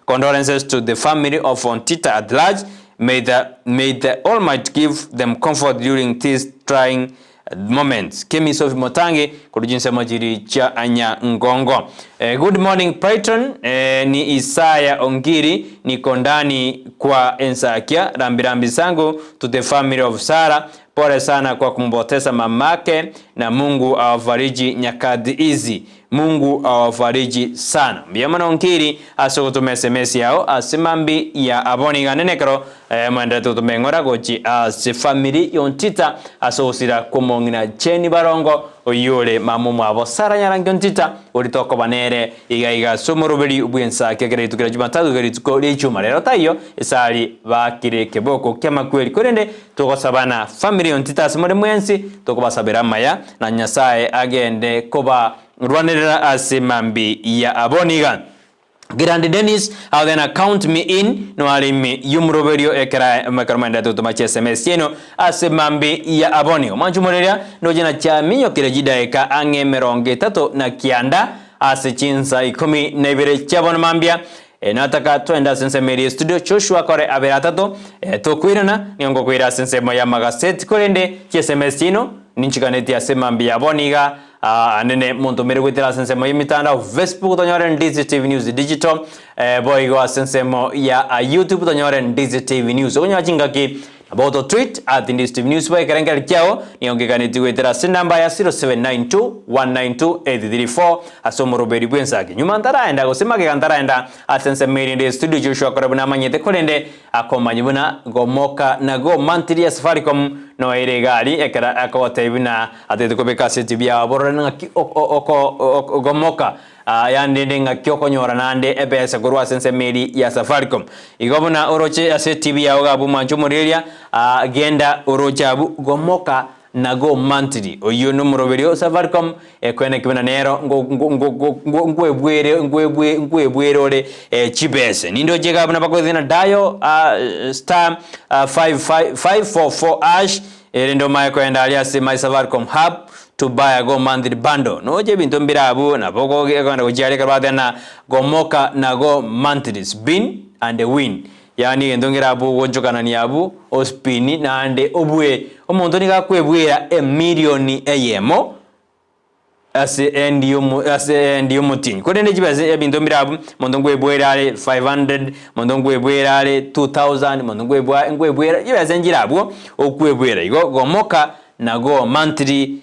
condolences to the family of Ontita at large. May the Almighty give them comfort during these trying moments. Kemi Sofi Motangi kujinsa majiri cha anya ngongo. Good morning Brighton, ni Isaya Ongiri niko ndani kwa Ensakia. Rambirambi zangu to the family of Sarah. Pole sana kwa kumpoteza mamake na Mungu awafariji nyakati hizi. Mungu awafariji sana. Mbiyamana Ongiri asokutume SMS yao asimambi ya aboniga nenekero mwende tutume ngora gochi ase family yontita asosira kumongina Jenny Barongo oyole mamumu abo Sara Nyarangi Ontita ulitoko banere igaiga somorobeli ubwensa kegere tukira Jumatatu gere tukole chuma rero tayo isali bakire keboko kema kweli kurende tukosabana family yontita asomore mwensi tukobasabira maya na Nyasaye agende koba rwanera asemambi ya aboniga Girandi Dennis au then count me in no alimi yumroberio ekara makarmanda to machi SMS yeno asemambi ya aboniga manchumoreria no jina cha minyo kirejida eka ange meronge tato na kianda ase chinsa 12 na ibere chabon mambia nataka twenda sensemeri studio Joshua kore abera atatu tukwirana niongo kwira sensemo ya magaseti korende SMS chino ninchikaneti asema mbia boniga anene muntu mere kwitira sensemo yimitanda Facebook tonyore Ndizi TV News Digital boigo sensemo ya YouTube tonyore Ndizi TV News onya chingaki about the tweet at Ndizi TV News by karengel kyao niongekaneti kwitira sinamba ya 0792192834 asomo roberi bwensaki nyuma ntaraenda gusema ke ntaraenda asensemeri ndi studio Joshua korabuna manyete kolende akomanyibuna gomoka na go mantiri ya Safaricom no iregali ekara akotebina ateteko bekaseti bya borana gomoka yandende ngakyo nyora nande ebese kurwa sensemeri ya Safaricom igobuna oroche aseti bya ogabu manchu muriria genda oroche abu gomoka na go mantiri oyo no muroberio Safaricom ekwene kibana nero ngwebwere ole chibese nindo jega bana bakozina dayo star 5544 ash ndo mai kwenda alias my Safaricom hub to buy a go monthly bundle no je bintu mbirabu na boko kwenda kujali kabada na gomoka na go monthly spin and win yani ndongira abu wonjokana ni abu ospini na ande obwe omuntu ni gakwebwera emillioni eyemo ase ndiyo mutinyi kodende jibaze ebintu mbirabu muntu ngwebwera ale 500 muntu ngwebwera ale 2000 muntu ngwebwera yibaze njirabu okwebwera igo gomoka na go monthly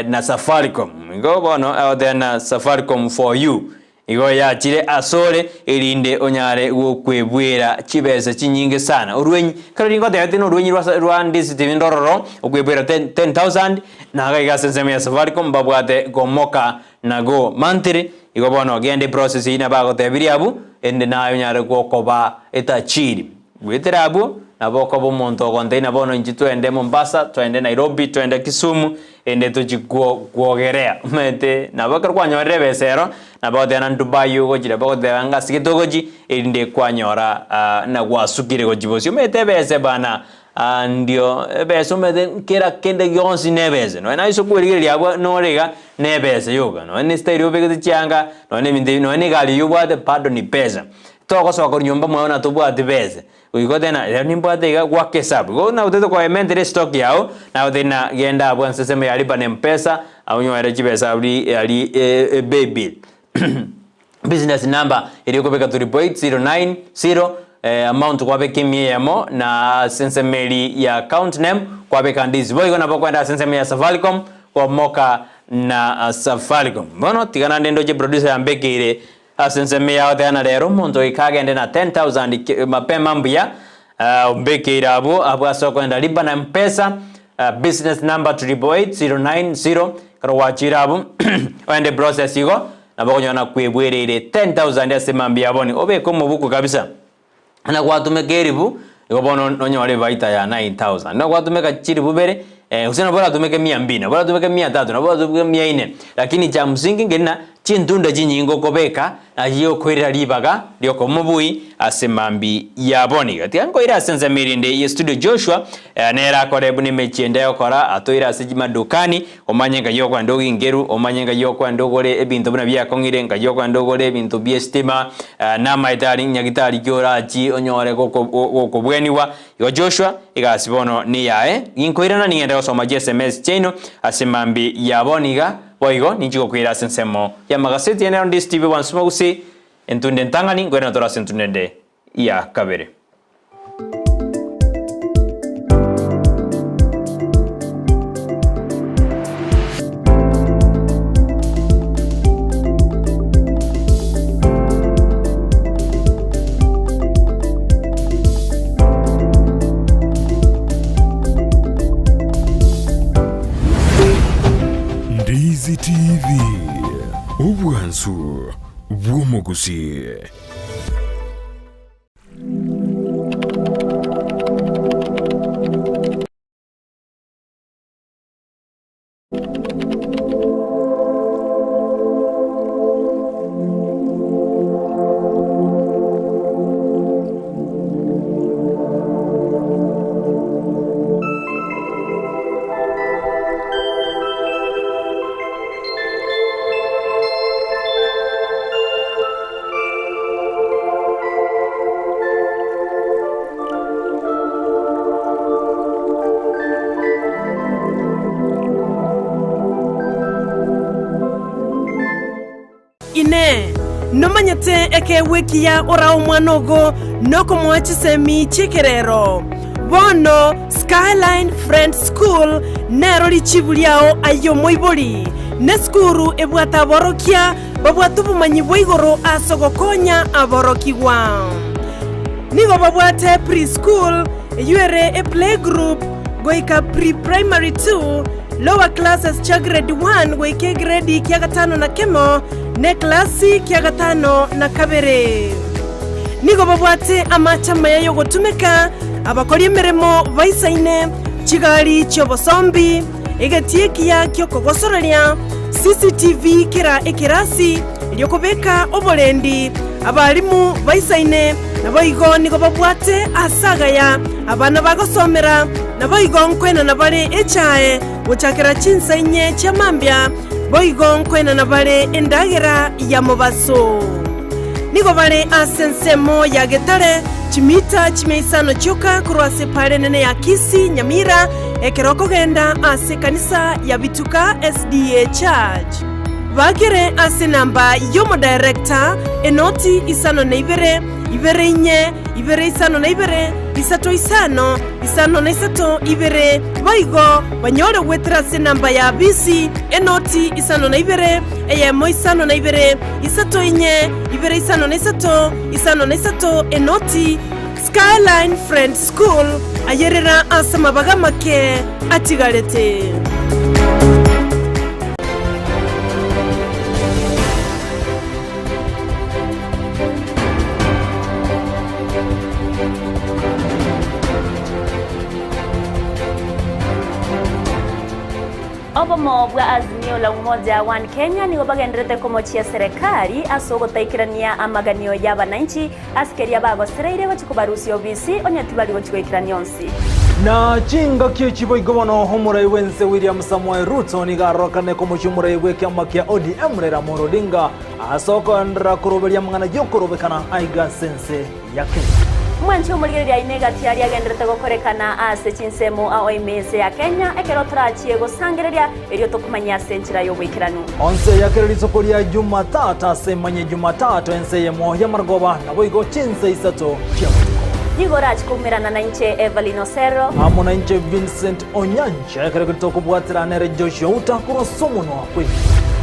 na Safaricom igo bono then Safaricom for you igo ya chire asore irinde onyare okwebwera chibese chinyinge sana orwenyi kali ngo de no orwenyi rwa Ndizi TV ndororo okwebwera 10000 na ga senseme ya Safaricom babwate gomoka na go monthly igo bono gende process ina bago tebiri abu ende nayo nyare gokoba etachiri gweterabu na boko bo monto konteina bono njitwende Mombasa twende Nairobi twende Kisumu ende tujikuogerea mete na bakar kwanyore besero na bote na Dubai yugo jire bote anga sikitogoji ende kwanyora na gwasukire gojibosi mete bese bana ndio beso mete kera kende yonsi nebese no na iso kwirigiri yabo no rega nebese yoga no ni stereo bege chianga no ne minde no ne gali yugo de pardon ni pesa toko soko nyumba mwa na tubu atibese uigo tena nimbwate ga gwake sabu go na uteto kwa emente stock yao na tena genda abwan seseme ya lipa na mpesa au nywere chibesa ali baby business number ili kopeka 3.090 amount kwa beke miemo na sensemeli ya account name kwa beka Ndizi boy na bokwenda sensemeli ya Safaricom kwa moka na Safaricom bono tigana ndendo je producer ya mbeke ile asenseme ya odana lero muntu ikagende na 10000 mapema mbia mbeke irabo abwaso kwenda lipa na mpesa business number 88090 karwachirabu wende process igo na bakonyona kwebwerere 10000 asema mbia boni obe ko mubuku kabisa na kwatumekeribu igo bono nonyore vaita ya 9000 na kwatumeka chiribu bere usina bora tumeke 200 bora tumeke 300 na bora tumeke 400 lakini cha msingi ngena chintunda chinyingo kobeka ayo kwirira libaga lyoko mubui asemambi yaboni gati ango ira senza mirinde ye studio Joshua nera korebu ni mechende yokora atoira sijima dukani omanyenga yoko ndogi ngeru omanyenga yoko ndogore ebintu buna bya kongire nga yoko ndogore ebintu byestima na maitari nyagitari gyora chi onyore goko bweniwa yo Joshua igasibono ni yae inkoirana ni enda soma SMS cheno asemambi yaboniga boigo ninjiko kwira sensemo ya magaseti ya Ndizi TV wansuma Gusii entunde ntangani ngwena tora sentunende ya kabere
Ndizi TV ubwansu bw'Gusii.
nomanyete ekewikia ora omwanogo noko mwachisemi chikerero bono Skyline Friends School nero lichibuliao ayo moiboli ne skuru ebwata borokia babwatu bumanyi bwigoro asogokonya aborokiwa nigo babwate preschool yuere a playgroup goika pre-primary 2 lower classes cha grade 1 goike grade kia gatano na kemo ne klasi kia gatano na kabere nigo babwate amachama yayo gotumeka abakori emeremo baisaine chigali chobosombi egetiekia kyo kogosoreria CCTV kira ekirasi lyokobeka obolendi abalimu baisaine naboigo nigo babwate asagaya abana bagosomera naboigo nkwena nabale echae guchakira chinsainye chamambya boigo nkwena nabale endagera ya mobaso nigo bale asensemo ya getare chimita chimeisano choka kurwase pale nene ya Kisii Nyamira ekeroko genda ase kanisa ya Bituka SDA Church bagere ase namba yomo director enoti isano na ibere inye ibere isano na ibere isato isano na isato ibere baigo banyore wetra ase namba ya BC enoti isano na ibere eyemo isano na ibere isato inye ibere isano na isato enoti Skyline Friends School ayerera asama bagamake atigarete
Obomo bwa azimio la umoja wa Kenya nigo bagenderete komochia serikali asogotaikirania amaganio y'abananchi asikeria bagosereire bachikubarusi obisi onyatibali gochikoikirania onsi
na chinga kichibo igobono homurai wense William Samuel Ruto nigarokane komochumura igwe kiama kia ODM rera Morodinga asoko ndra kuroberia mangana yokorobekana aiga sense yake
mwanchi umurigirira inega tiari agenderete gokorekana ase chinsemo aoimese ya Kenya ekerotrachie gosangereria erio tokumanya senchira yobwikiranu
onse yakererisokoria Jumatatu asemanye Jumatatu ense yemo ya margoba na boigo chinse isato kia
Igora chikumirana na inche Evelyn Osero
amo na inche Vincent Onyancha ekerekito kubwatira nere Joshua utakurosomo no akwe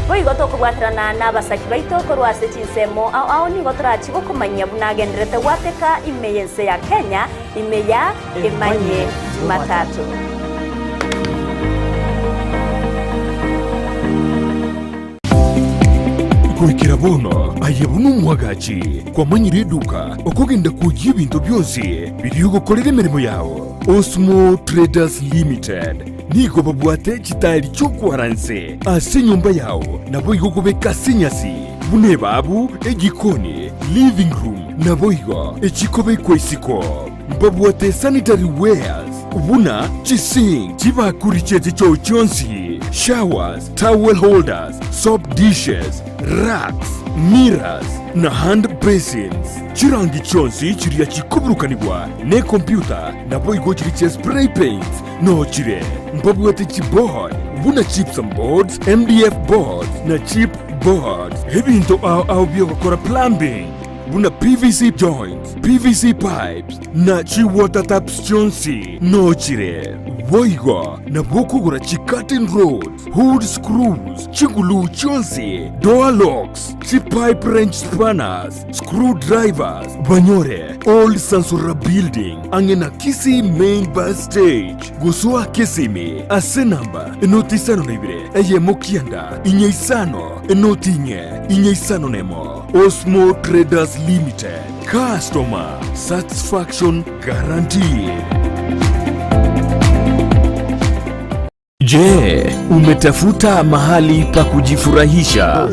boigo tokubwatirana n'abasaki baito korwase chinsemo ao nigo turachigo kumanya bunagenderete wateka imeyense ya Kenya imeya emanye Jumatatu
kwikira bono ayebunu mwagachi kwa manyire duka okugenda kujya ibintu byose biri gukorera imirimo yawo Osmo Traders Limited nigo babwate kitari cyo kwaranse ase nyumba yawo nabo igokobeka sinyasi bune babu egikoni living room nabo igo ekikobe kwesiko babwate sanitary wares ubuna chising chibakuri chete cyo chonsi showers towel holders soap dishes racks mirrors na hand basins chirangi chonsi chiria chikuburukanibwa ne computer nabo igo chiri spray paints no chire mbabwate chibord buna chips and boards MDF boards na chip boards hebinto au byo gukora plumbing buna PVC joints PVC pipes na chi water taps chonsi no chire boigo na bokugura chi curtain rods hood screws chingulu chonsi door locks chi pipe wrench spanners screwdrivers banyore old Sansura building angena Kisii main bus stage gusua Kisimi ase namba enoti sano nebire eye mokianda inye isano enoti inye isano nemo Osmo Traders Limited customer satisfaction guaranteed. Je, umetafuta mahali pa kujifurahisha?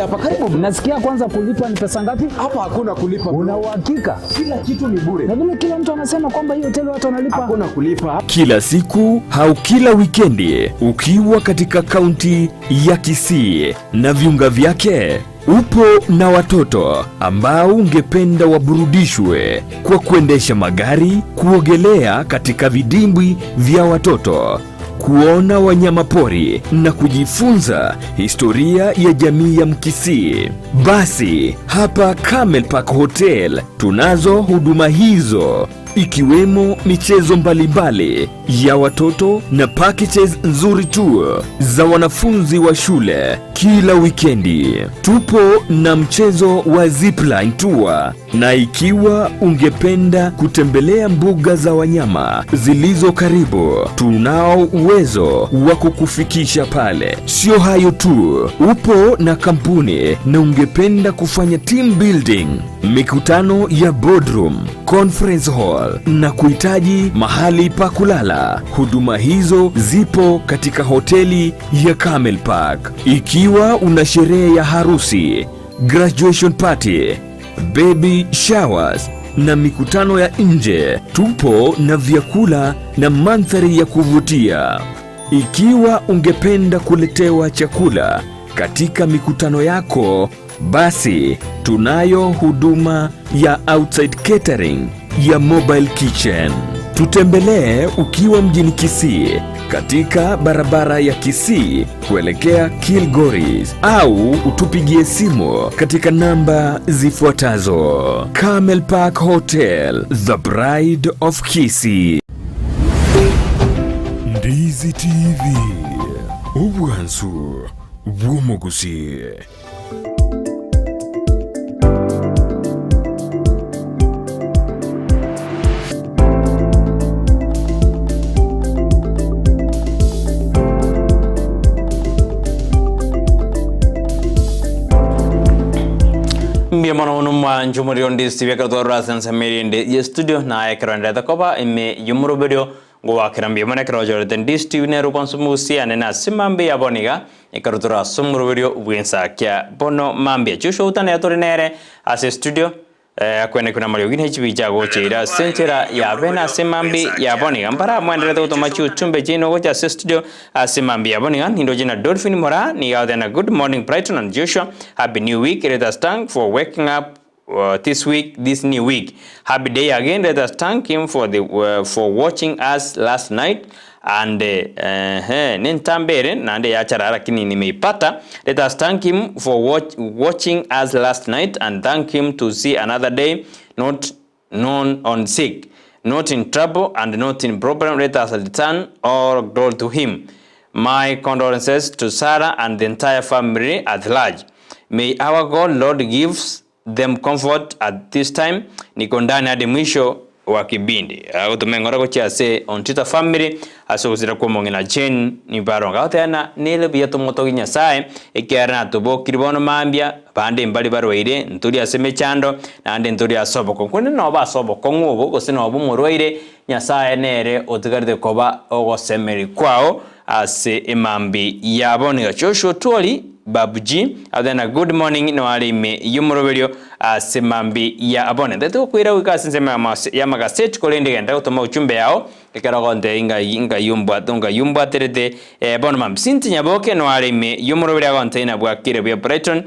Hapa karibu. Nasikia kwanza kulipa ni pesa ngapi?
Hapa hakuna kulipa.
Una uhakika?
Kila kitu ni bure.
Lakini kila mtu anasema kwamba hiyo hoteli watu wanalipa.
Hakuna kulipa.
Kila siku au kila wikendi ukiwa katika kaunti ya Kisii na viunga vyake, upo na watoto ambao ungependa waburudishwe kwa kuendesha magari, kuogelea katika vidimbwi vya watoto, kuona wanyamapori na kujifunza historia ya jamii ya Mkisii. Basi hapa Camel Park Hotel tunazo huduma hizo, ikiwemo michezo mbalimbali ya watoto na packages nzuri tu za wanafunzi wa shule kila wikendi. Tupo na mchezo wa zipline tour, na ikiwa ungependa kutembelea mbuga za wanyama zilizo karibu, tunao uwezo wa kukufikisha pale. Sio hayo tu, upo na kampuni na ungependa kufanya team building, mikutano ya boardroom, conference hall na kuhitaji mahali pa kulala, huduma hizo zipo katika hoteli ya Camel Park. Ikiwa una sherehe ya harusi, graduation party, baby showers na mikutano ya nje, tupo na vyakula na mandhari ya kuvutia. Ikiwa ungependa kuletewa chakula katika mikutano yako, basi tunayo huduma ya outside catering ya mobile kitchen. Tutembelee ukiwa mjini Kisii katika barabara ya Kisii kuelekea Kilgoris, au utupigie simu katika namba zifuatazo. Camel Park Hotel, the Bride of Kisii. Ndizi TV, ubwansu bw'Omugusii.
Mbiamano numa njumuri Ndizi TV katora sensa merinde ye studio na ekranda da koba ime yumuro video gowa kirambi mana krojo de Ndizi TV ne rupansu musi anena simambe yaboniga ekarutora sumuro video Ensakia bono mambia chusho utane atorinere ase studio akwene kuna Mario gine chibicha gochira senchera ya bena simambi yaboniga mpara mwendere to tomachu chumbe jino gocha ase studio simambi yaboniga nindo jina Dolphin Mora ni gaudena good morning Brighton and Joshua. Happy new week. Let us thank for waking up this new week. Happy day again. Let us thank him for watching us last night. And nintambere nande yachara lakini nimeipata. Let us thank him for watching us last night and thank him to see another day, not known on sick, not in trouble and not in problem. Let us return all glory to him. My condolences to Sarah and the entire family at large. May our God Lord gives them comfort at this time. Niko ndani hadi mwisho wa kibindi. Utumengora kuchia se on Twitter family aso kuzira kwa mongina Jane ni baronga otena nile biya tomoto Nyasaye ekiara tubo kiribono mambia bande mbali barwaire nturi aseme chando nande nturi asoboko kwene no basoboko ngubo gose no bumurwaire Nyasaye nere otigarde koba ogosemeri kwao ase emambi yaboniga chosho twali babuji adena good morning no alime yumroberio asemambi ya abone ndeto kwira wikasinze ya magaset kolende genda utoma uchumbe yao ekaragonde inga yumbwa terete bono mamsinti nyaboke no alime yumroberio agonte bwa kire bya Brighton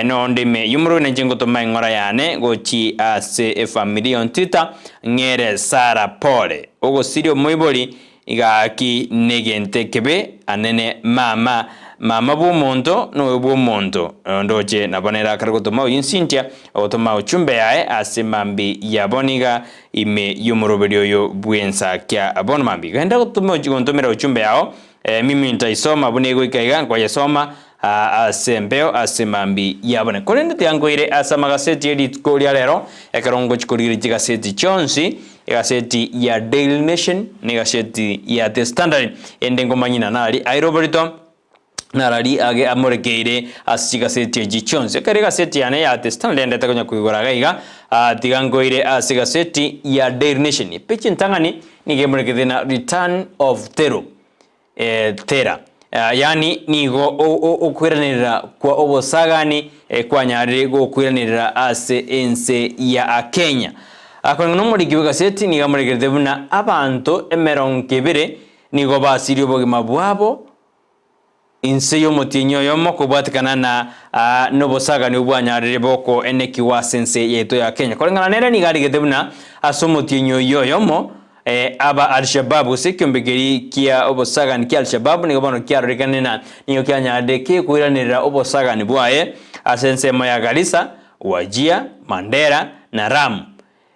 no ndime yumro ne jingo to mangora yane gochi ase family on Twitter ngere Sara Pole ogo sirio moiboli igaki negente kebe anene mama bw'omuntu no bw'omuntu ndoje nabonera karagotoma yinsintia otoma uchumbe yae asemambi yaboniga ime yumuroberio yo Ensakia abon mambi genda gotoma ugontomera uchumbe yao mimi nitaisoma bunego ikaiga kwa yasoma asembeo asemambi yabone kolende tiangoire asamagaseti edit kolia lero ekarongo chikoliri tigaseti chonsi gaseti ya Daily Nation ni gaseti ya The Standard endengo manyina nali airoborito narali age amorekeire asigaseti ejichonse kare gaseti yane ya The Standard ndeta konya kuigora gaiga tigangoire asigaseti ya Daily Nation pichi ntangani nigemorekeze na Return of Terror yani nigo okwiranira kwa obosagani kwa nyari go okwiranira ase ense ya Kenya akono muri kibuga seti ni gamuregerede buna abantu emeronkebere nigo basirio bogima bwabo inse yo mutinyo yomo kubatikana na nobosagani ubwanyarire boko eneki wa sense yeto ya Kenya kolengana nere ni garigede buna asomutinyo yoyomo aba al-Shabaab usikimbigiri kia obosagan kia al-Shabaab ni gobono kia rekanena niyo kia nyade ke kuiranira obosagan bwae asensemo ya Garissa, Wajir, Mandera na Ram.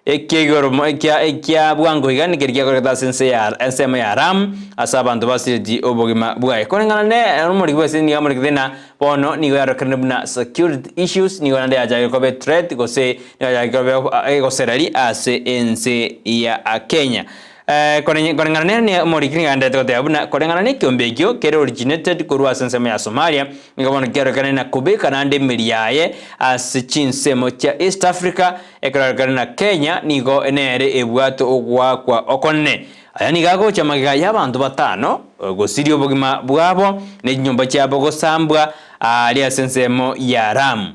Ekia bwango igani kirikia koreta sense ya ensemo ya Ram asabantu basiti obogima bwae konengana ne numuri kwese ni amuri kidena bono ni go yarokanebuna security issues ni go nande ajaye kobe threat gose ni ajaye kobe goserari ase ense ya Kenya. Konengana ne muri kingande tote abuna konengana ne kyombegyo kere originated kurwa sensemo ya Somalia ni go bono kero kanena kubeka nande miliaye ase chinsemo cha East Africa ekararana Kenya nigo enere ebwato ogwa kwa okonne aya nigago chamaga y'abantu batano gosiri obogima bwabo ne nyumba cyabo gosambwa ali asensemo ya Ram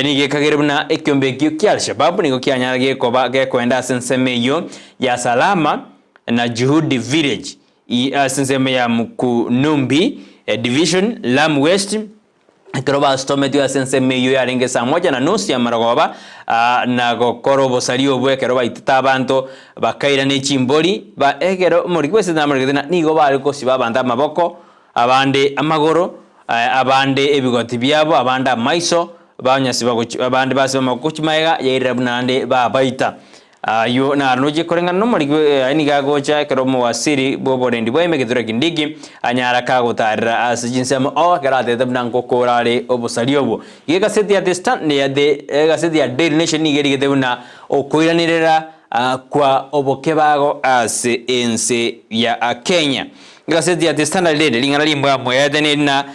nige kagerebuna ekyombegyo kya al-Shabaab nigo kyanyarage koba gekwenda sensemeyo ya Salama na Juhudi village asensemo ya Mkunumbi division Lam West Kiroba stometu ya sensemeyo ya ringe saa 1:30 ya maragoba na gokoro bosario bwe kiroba itata abantu bakaira ne chimbori ba egero muri kwese na muri na nigo bari ko siba banda maboko abande amagoro abande ebigoti byabo abanda maiso banyasiba abande basiba makuchimaega yairabunande ba baita yo na noje korenga no muri ani gagocha keromo wasiri boborendi boyeme gedura kindigi anyara kago tarira asijinsema garate tabnanko korale obosaliobo yega seti ya stand ne de gaseti ya Daily Nation ni gerige debuna okoiranirera kwa obokebago ase ense ya Kenya gaseti ya stand lede lingana limba moyadene na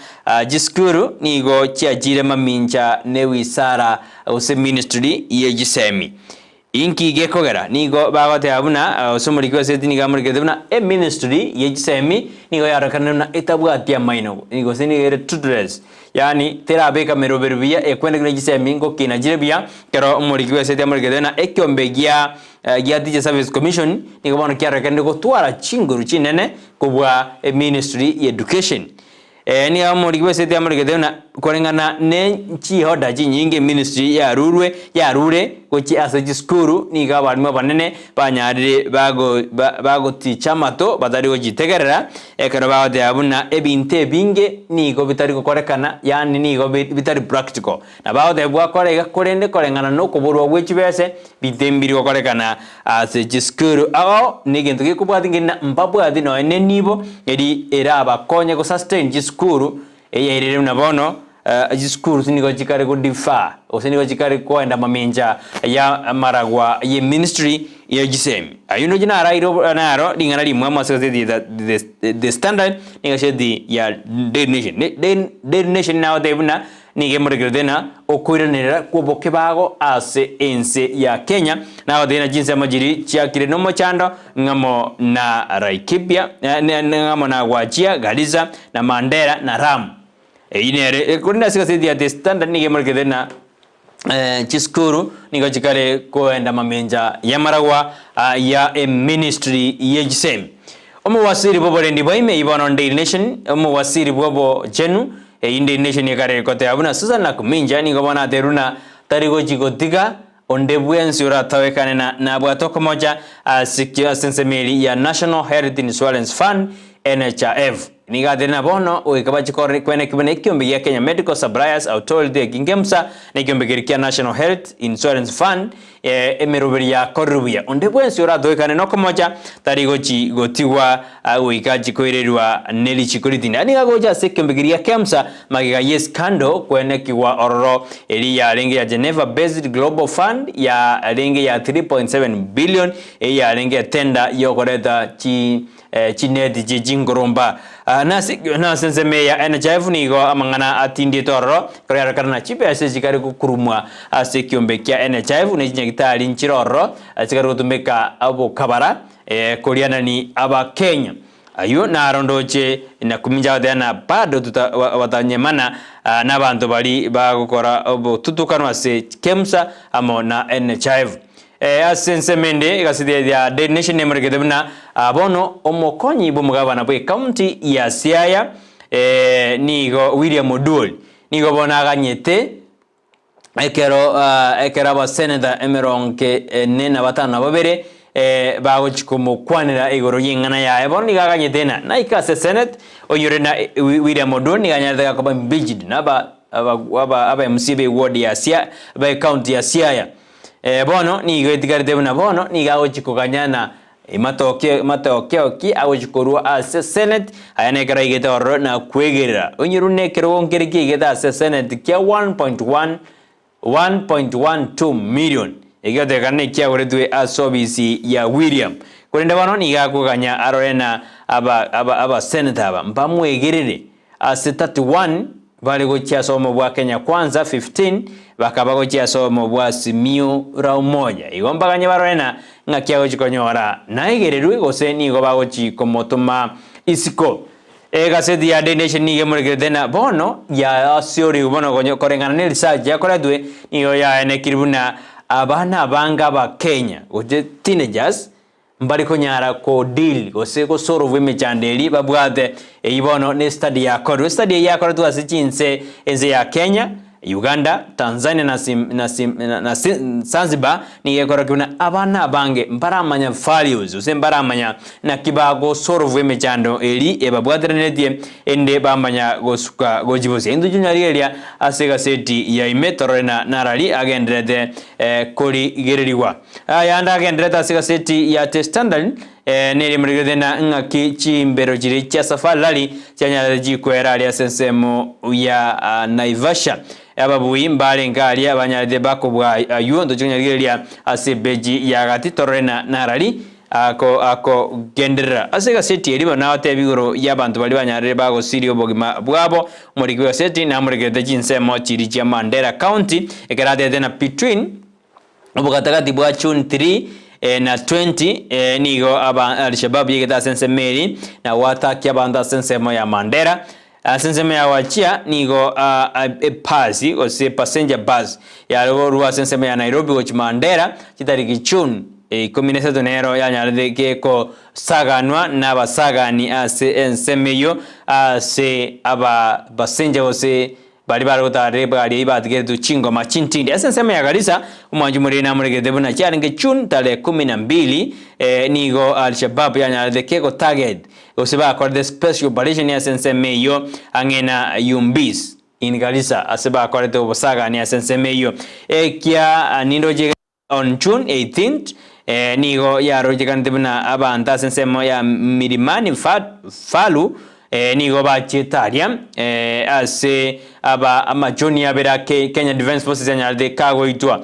jiskuru nigo chiajire mamincha ne wisara ose ministry yegisemi inki gekogera nigo bagote abuna osomuri kwese ni gamuri keduna ministry yegisemi nigo yarakanana etabwatia maino nigo senigere tutures yani terabeka meroberbia ekwenda yegisemi ngo kinajirebia kero muri kwese amuri keduna ekyombegia ya DJ Service Commission nigo bono kyarakande go twara chinguru chinene kubwa ministry education ni amuri kwese amuri keduna korengana ne chihoda chinyinge ministry ya rure kochi asaji skuru ni gabarimo banene banyarire bago tichamato badari ojitegerera ekero baode abuna ebinte binge ni go bitari korekana yani ni go bitari practical na baode bwa korega korende korengana no kuburwa gwechibese bitembiri korekana asaji skuru aho ni gintu gikubwatingina mbabwa adino enenibo eri era abakonye go sustain jiskuru eyerere nabono jiskuru sinigo chikare ku difa osinigo chikare kwenda maminja ya maragwa ye ministry ya gisemi ayuno jina arairo naro dingana limwa masazedi the standard nigashedi ya Daily Nation now debuna nige murigredena okoiranira kubokebago ase ense ya Kenya na dena jinsi amajiri chiakire no mochando ngamo na Laikipia ngamo na Wajir, Garissa na Mandera na Ram inere kurina sikasidi ya the standard nige murigredena chiskuru nigo chikare koenda mamenja ya maragwa ya ministry yegisem omo wasiri bobo rendi boime ibono Daily Nation omo wasiri bobo jenu Daily Nation yakare kote abuna Susan na kuminja nigo bona teruna tarigo jigotiga ondebwensi ura tawekane na bwatoko moja sikya sensemeli ya National Health Insurance Fund NHIF niga dena bono uikabachi kore kwene kibene kiombe ya Kenya Medical Suppliers Authority kingemsa na kiombe kirikia National Health Insurance Fund emerubiri ya korubia ondebwensi ura tawekane noko moja tarigo gotiwa uikaji koirerwa neli chikuritina niga goja se kiombe kirikia kemsa magiga yes kando kwene kiwa ororo eli ya lenge ya Geneva Based Global Fund ya lenge ya 3.7 billion ya lenge ya tenda yokoreta chineti jingoromba na senseme ya NHIF nigo amangana atindi toro kare karana chipe ase jikari kukurumwa ase kiombe kya NHIF ne jinyagitari nchiroro asikari kutumeka abo kabara koriana ni aba Kenya ayo na rondoche na kuminja dena bado watanyemana na bantu bali bagukora obo tutukano ase KEMSA amo na NHIF asensemende gasidi ya Daily Nation nemergedebna abono omokonyi bomugabana bwe county ya Siaya nigo William Odul nigo bona ganyete ekero ba senator emeronke nena batana babere bagochikumukwanira igoro yingana yae bono nigaganye tena na ikase Senate oyure na William Odon niganyarega koba mbijid na aba MCB ward ya Siaya ba county ya Siaya bono nigoitigarite buna bono nigagochikuganyana matokeo ki agochikorwa ase Senate ayanekera igete oro na kwegerera onyirune kerongere ki igete ase Senate kia 1.12 million igete kanne kia goretwe asobisi ya William kurenda bano nigakuganya arorena aba Senate aba mpamwegerere ase 31 bali gochia somo bwa Kenya Kwanza 15 bakaba gochia somo bwa Simiyu rao moja igomba ganye barona ngakia gochikonyora naigererwe gose nigo bagochi komotoma isiko gaseti ya Nation nige muregerena bono ya asiori bono gonyo korengana ne research yakoradwe niyo ya nekiribuna abana banga ba Kenya goje teenagers mbali konyara ko deal gose ko soro vwe mechandeli babwate ibono ne study ya korwa sichinse enze ya Kenya, Uganda, Tanzania na Zanzibar ni korwa kuna abana bange mbaramanya values use mbaramanya na kibago soro vwe mechando eli babwate netie ende bamanya gosuka gojibose indu junyariya asega seti ya imetorena narali agendrede koli gereriwa yanda agendrede asega seti ya The Standard neri murigedena ngaki chimbero jiri cha safari cyanya jikwera ali asensemo ya Naivasha ababuyi mbale ngali abanyade bakobwa ayundo junyariya asebeji ya gati torena narali ako gendera asega seti eriba na atebigoro y'abantu bali banyarire bago sirio bogima bwabo muri kwa seti na muri gede jinsemo chiri cha Mandera County ekarade tena between obugatagati bwa June 3 na 20 nigo al-Shabaab yigeta sense meri na wataki abanda sense mo ya Mandera sense mo ya wachia nigo pasi ose passenger bus ya ruwa sense mo ya Nairobi gochi Mandera chitariki June 13 enero yanyaride keko saganwa na basagani ase ensemeyo ase aba passenger ose bali barotare bali batigere chingo machintindi asensema ya galisa umwanju muri na muregede buna cyaringe June tale 12 nigo al-Shabaab yanyaride keko target osiba akorde special operation ya sensemeyo angena yumbis in galisa asiba akorde obasaga ni sensemeyo kia nindoje on June 18th nigo ya rojekande buna abanda sensemo ya Milimani Falu nigo bachetaria ase aba amajoni abera Kenya Defence Forces yanyarde kago itwa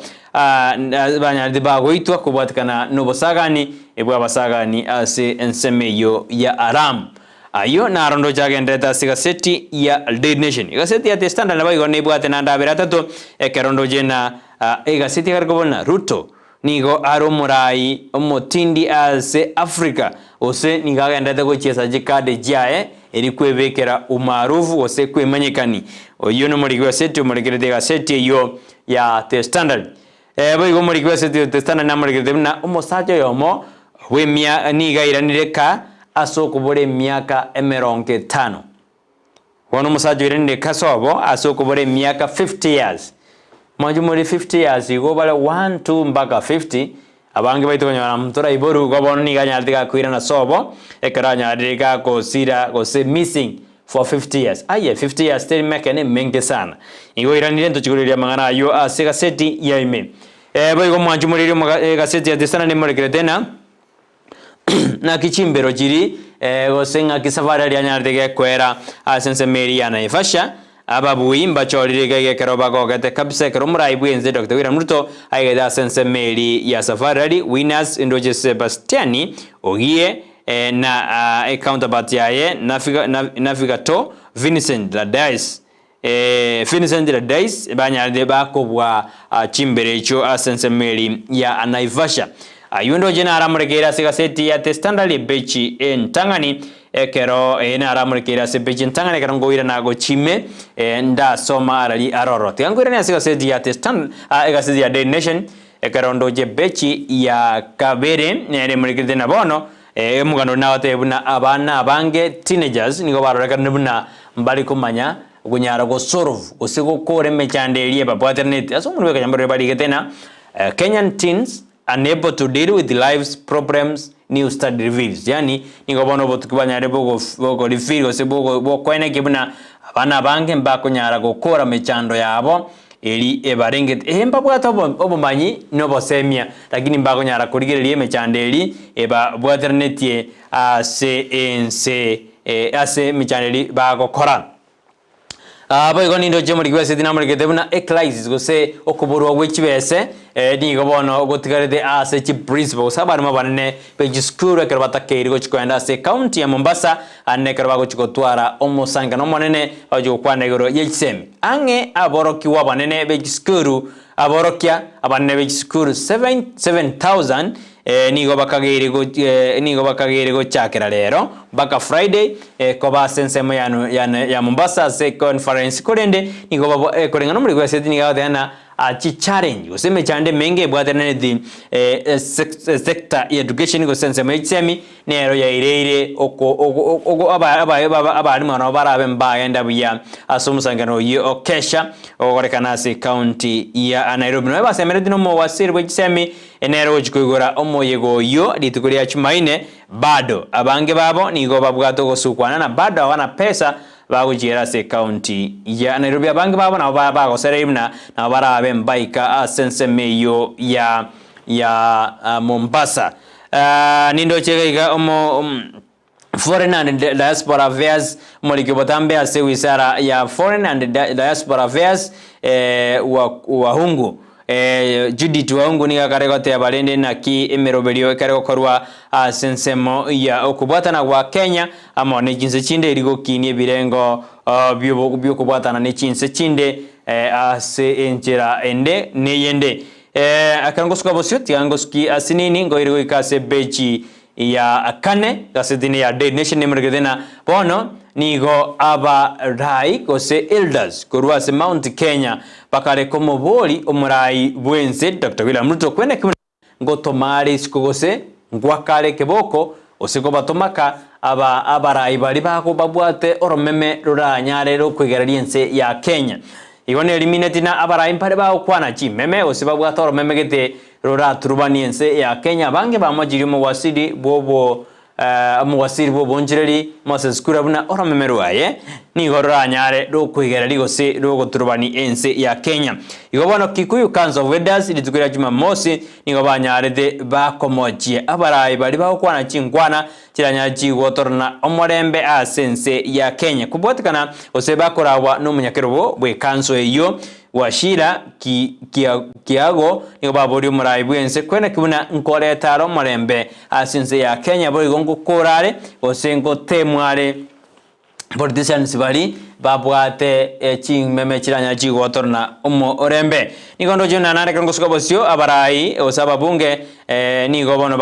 banyarde bago itwa kubatikana nobosagani ebwa basagani ase ensemeyo ya Aram ayo na rondo jagendeta sigaseti ya Nation gaseti ya The Standard nabago nebwate nanda abera tato ekerondo jena egaseti gargobona Ruto nigo aromurai omotindi ase Africa ose nigagendete gochesa jikade jae eri kwebekera umarufu ose kwemanyekani oyo no muri gwaseti umuregerede gaseti yo ya The Standard boigo muri gwaseti ya The Standard na muregerede na umusaje yomo wemia nigairanire ka asokubore miaka 50 wono musaje iranire kasobo asokubore miaka 50 years majumuri 50 years igo bale 1 2 mpaka 50 abangi baito konyana mtora iboru go bono ni ganyardiga kuira na sobo ekaranya diga ko sira go se missing for 50 years aye 50 years still mekene menge sana igo iranire ndo chikuliria mangana yo asega seti ya ime boigo mwanjumuri mo gaseti ya desana ne more kredena na kichimbero jiri go senga kisafari ya nyardiga kwera asense meri ya Naivasha ababuyi mbachorire gege keroba gogete kabisa keromrai bwenze Dr. William Ruto aigeda sense meri ya safari winners ndoje Sebastiani ogie na counterpart yaye nafika to Vincent Ladais banyarde bakobwa chimbere cho asense meri ya Naivasha ayundo jena aramuregera sigaseti ya The Standard bechi entangani ekero ena aramurekera sebeji ntangane karangoira nago chime nda soma arali aroro tiangwira ne sigaseti ya The Standard egaseti ya The Nation ekerondo je bechi ya kabere ne murekede na bono mugano na watebuna abana abange teenagers nigo baroreka nebuna mbali kumanya gunyara go solve osego kore mechandeli babwaterneti aso munwe kanyambere bali getena Kenyan teens unable to deal with life's problems, new study reveals. Yani niko bono botukibanyare bogo reveal ose bogo kwene kibuna abana bange mbako nyara gukora mechando yabo eri ebarengete ehemba bwata obumanyi nobosemia lakini mbako nyara kurigererie mechandeli eba bwaternetie ase mechandeli bago kora abo igoni ndo je muri kwese dinamurigete buna crisis gose okuburwa gwechibese nigo bono gotigarede ase chi principal sabari mabanene pe school ekerbata keiri gochikwenda ase county ya Mombasa ane kerba gochikotwara omosanga no monene ojo kwana igoro yechsemi ange aboroki wabanene be school aborokia abanene be school 7000 nigo bakagere go chakera rero baka Friday koba sensemo ya Mombasa se conference korende nigo korenga no muri kwese niga dana chi challenge useme chande menge bwaterane di sector education go sensemo itsemi nero ya ireire oko abari mwana barabe mbaya ndabuya asomusangano ye okesha okorekana se county ya Nairobi no basemere dino mo wasiri bwitsemi enero chikugora omoyego yo litukuria chumaine bado abange babo nigo babwato gosukwana na bado hawana pesa bagujira se county ya Nairobi abange babo na bago sereimna na barabe mbaika sensemeyo ya Mombasa nindo chega omo Foreign and Diaspora Affairs molikibotambe ase wizara ya Foreign and Diaspora Affairs wahungu Judith Wahungu ni akaregote abalende na ki emeroberio karegokorwa sensemo ya okubwatana kwa Kenya amone jinse chinde irigo kinie birengo byo kubwatana ne chinse chinde ase enjera ende neyende akangosuka bosyo angoski asinini ngo irigo ikase bechi ya kane gasedini ya Day Nation nemregedena bono nigo aba rai kose elders kurwa se Mount Kenya bakare komo boli omurai bwenze Dr. William Ruto kwene ngotomari sikogose ngwakare keboko osiko batomaka abarai bali bako babwate oromeme ruranyare ro kwigerariense ya Kenya igone eliminate na abarai mpare bawo kwana chi meme osibabwate oromeme gete rora turubaniense ya Kenya bange bamajiri mu wasidi bobo muwasiri bobo njireri Moses Kurabuna oromemeruaye ni gorora nyare do kwigerari gose do goturubani ense ya Kenya igobano Kikuyu Council of Elders litukira Jumamosi ni gobanyare de bakomojie abarai bali bakwana chingwana kiranyaji gotorna omorembe asense ya Kenya kubwatikana oseba korawa no munyakerobo bwe council eyo washira kiago nigo babori murai bwense kwena kibuna nkore taro morembe asense ya Kenya bori gongo korare osengo temware politicians bali babwate chingmeme chiranya chigotorna omo orembe nigondo jona nare kango sukabosyo abarai osaba bunge nigo bono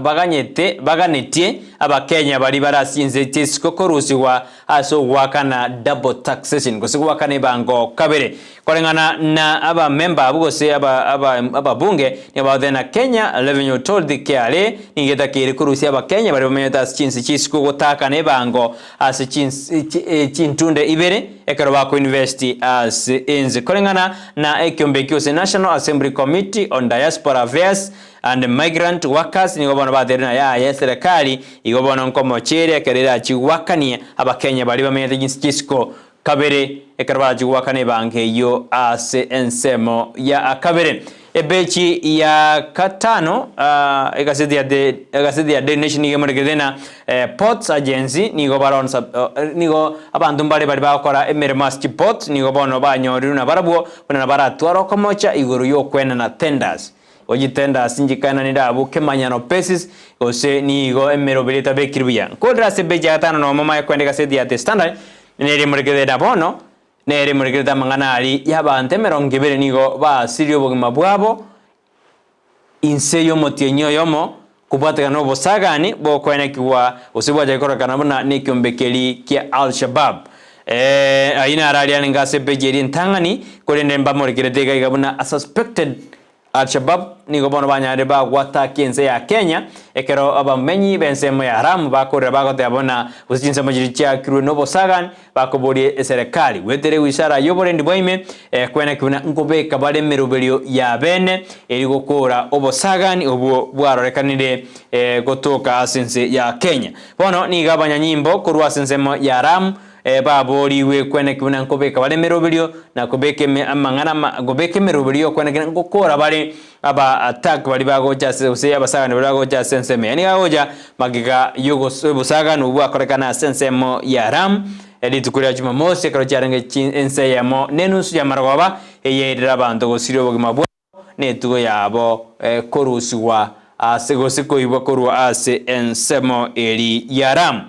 baganetie abakenya bali barasinze tisiko korusiwa aso wakana double taxation gosigwa kana bango kabere kolengana na aba member abugose aba bunge ni abadena Kenya Revenue Authority KRA ningeta kiri kurusi abakenya bali bamenyeta chinsi chisiko gotaka ne bango as chintunde ibere ekero bako university as inze kolengana na ekyombe kyose National Assembly Committee on Diaspora Affairs and Migrant Workers ni gobono baterina ya serikali igobono nkomo chere kerera chiwakania abakenya bali bamenyeta chisiko kabere ekarba chiwakane banke yo ase ensemo ya kabere ebechi ya katano egasidi ya Day Nation ni gemregedena Ports Agency ni go baron nigo abantu bali bakora emermas port ni go bono banyoruna barabwo bana baratwaro komocha iguru yo kwena na tenders ojitenda sinjikana ni dabu kemanyano pesis ose ni go emerobelita bekirbiya kodra se beja katano no mama kwende gasidi ya standard nere mregedena bono nere mregedena manganari yabante merongibere nigo ba sirio bogima bwabo inseyo motienyo yomo kubata no bosagani bo kwena kiwa osibwa jakora kanabona nekyombekeli kia Al-Shabaab aina aralia ngase bejeri ntangani kolende mbamo rekedega igabuna a suspected Al-Shabaab nigo bono banyare ba gwataki ense ya Kenya ekero abamenyi bensemo ya Haram bakorera bagote abona usinse majiri cha kiru nobo sagan bakobori serikali wetere wisara yobore ndiboime kwena kuna ngobeka bale merobelio ya bene eri gukora obosagan obwo bwarorekanire gotoka asense ya Kenya bono niga banyanyimbo kurwa asensemo ya Haram baboriwe kwene kuna ngobeka bale merobelio na kobeke amangana gobeke merobelio kwene ngokora bale aba attack bali bagoja se abasagana bali bagoja senseme yani gagoja magiga yugo busagana ubu akorekana sensemo ya Haram elitukuria Jumamosi karo charenge ense yamo nenusu ya margoba eyerera abantu gosiro bogima bwo netugo yabo korusiwa asegosiko ibwa korwa ase ensemo eri ya Haram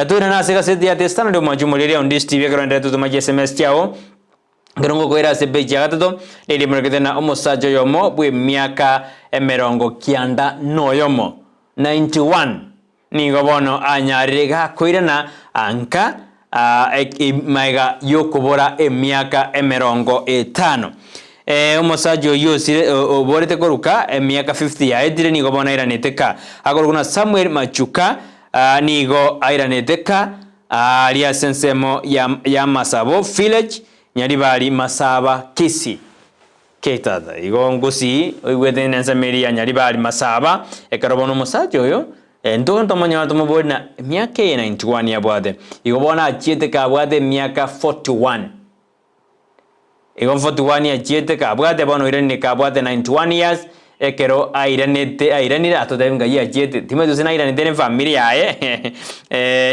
tuna na sega sedi ya testana ndo majumuliria on this TV karo ndetu tumaje SMS chao Gerongo koira se beja gatato nili mreketena omosajo yomo bwe miaka emerongo kianda no yomo 91 nigo bono anyarega koira na anka maiga yokobora miaka emerongo 5 omosajo yosire oborete koruka miaka 50 ya edire nigo bono iraneteka agoruguna Samuel Machuka nigo iraneteka alia sensemo ya Masabo village nyari bali Masaba Kisii ketada igo Gusii oigwete nensa meria nyari bali Masaba ekarobono mosajo yo ndo manya tomo bona miaka 91 ya bwade igo bona achiete ka bwade miaka 41 igo 41 ya chiete ka bwade bono irene ka bwade 91 years ekero airanire atodavinga ya chiete timeto sina airanite ne familia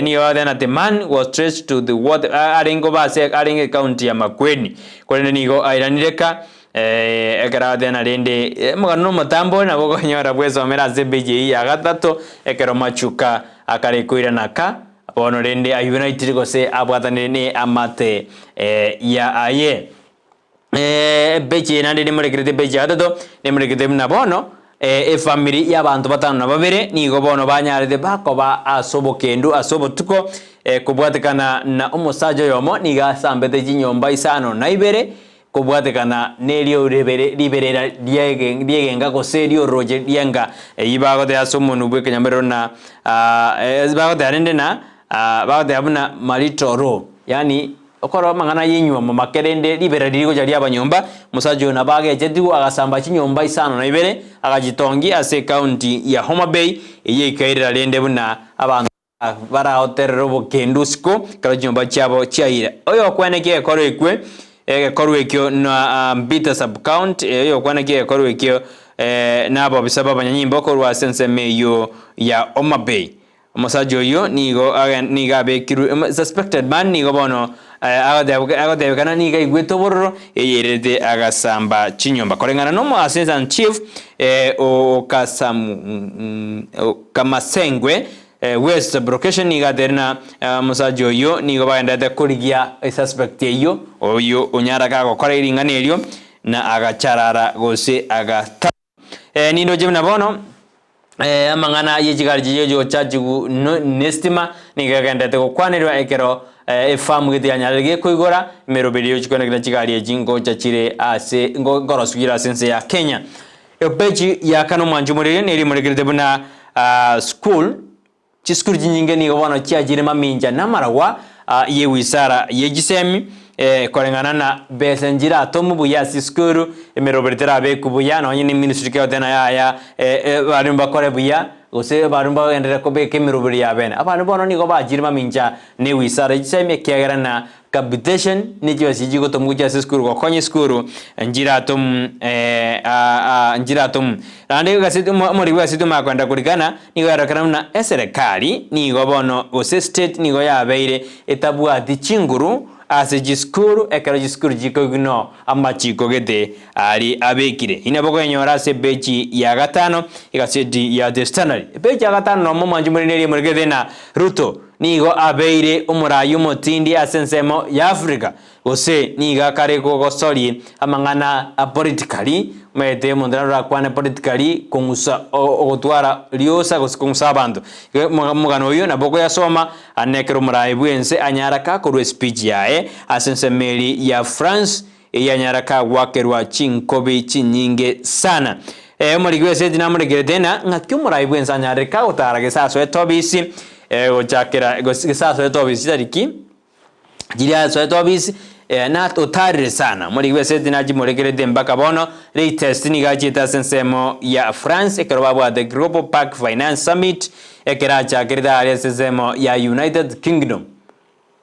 ni other na the man was stretched to the water aringo base aringe county ya Makori kole nigo airanireka ekera dena rende mugano matambo na bogo nyora bwezo mera zebeje ya gatatu ekero Machuka akarekoira naka bono rende United gose abwatanire ne amate ya aye beje nande nemurekete beje gatatu nemurekete na bono family y'abantu batanu na babere nigo bono banyaride bakoba asobokendu asobotuko kubwatekana na omusajo yomo niga sambete jinyomba isano na ibere kubwatekana nelio liberera diegenga goserio roje dienga ibago de asomunu bwe kenyamero na bago de arende na bago de abuna malitoro yani okoro mangana yinywa mu makerende libera dirigo jali abanyomba musajo na bage jedigo agasamba chinyomba isano na ibere agajitongi ase county ya Homa Bay eye kaira lende buna abantu bara hoterero bokendusko karo chinyomba chabo chaira oyo kwaneke korwekwe korwekyo na Mbita sub county oyo kwaneke korwekyo nabo bisaba banyanyimbo korwa sense meyo ya Homa Bay musajo yo niga be kiru suspected man nigo bono agade kana niga igweto bororo eyerede agasamba chinyomba korengana no assistant chief kamasengwe west brocation niga derna musajo yo nigo baenda de kurigia suspect yo oyo onyara kago koreringa neryo na agacharara gose agata nindo jemna bono amangana yejigarji yejo chajigu nestima nigagenda te kwanirwa ekero efamu gite yanyalege koigora merobelio chikone kina chigari ejingo chachire ase ngorosugira sense ya Kenya epeji ya kano manjumurire neri murekete buna school chiskuru jinyinge ni gobano chiajire maminja namarawa ye wisara yejisemi korengana na besenjira atomu buya siskuru emerobertera be kubuya no nyini ministry ke otena ya barumba kore buya ose barumba endere ko be kemeroberi ya bene abantu bono ni go bajirima minja ne wisara jisemi kegera na capitation ni jiwa sijigo tomu kuja siskuru ko konyi skuru njira atom njira atom ande gasitu muri gasitu makwenda kurigana ni go yarakana na serikali ni go bono ose state ni go ya beire etabwa dichinguru ase jiskuru ekero jiskuru jikogno amachiko gete ali abekire inaboko enyora se bechi ya gatano igasedi ya the standard bechi ya gatano no manjumuri neri murigete na Ruto nigo abeire umurayu motindi asensemo ya Africa ose niga kareko gosori amangana politically mete mondara kwane politically kungusa ogotwara liosa kungusa abantu mugano yo naboko yasoma anekero murayi bwense anyara ka ko speech yae asensemeri ya France yanyaraka gwakerwa chinkobi chinyinge sana. Omorigwe seti namuregere tena ng'aki omuraibwe ensanyareka gotara gesaso etobisi gochakera gesaso etobisi tariki jiria so etobisi na totarire sana omorigwe seti najimuregerete mpaka bono latest ni gachita sensemo ya France ekeroba the Global Park Finance Summit ekeracha kerida sensemo ya United Kingdom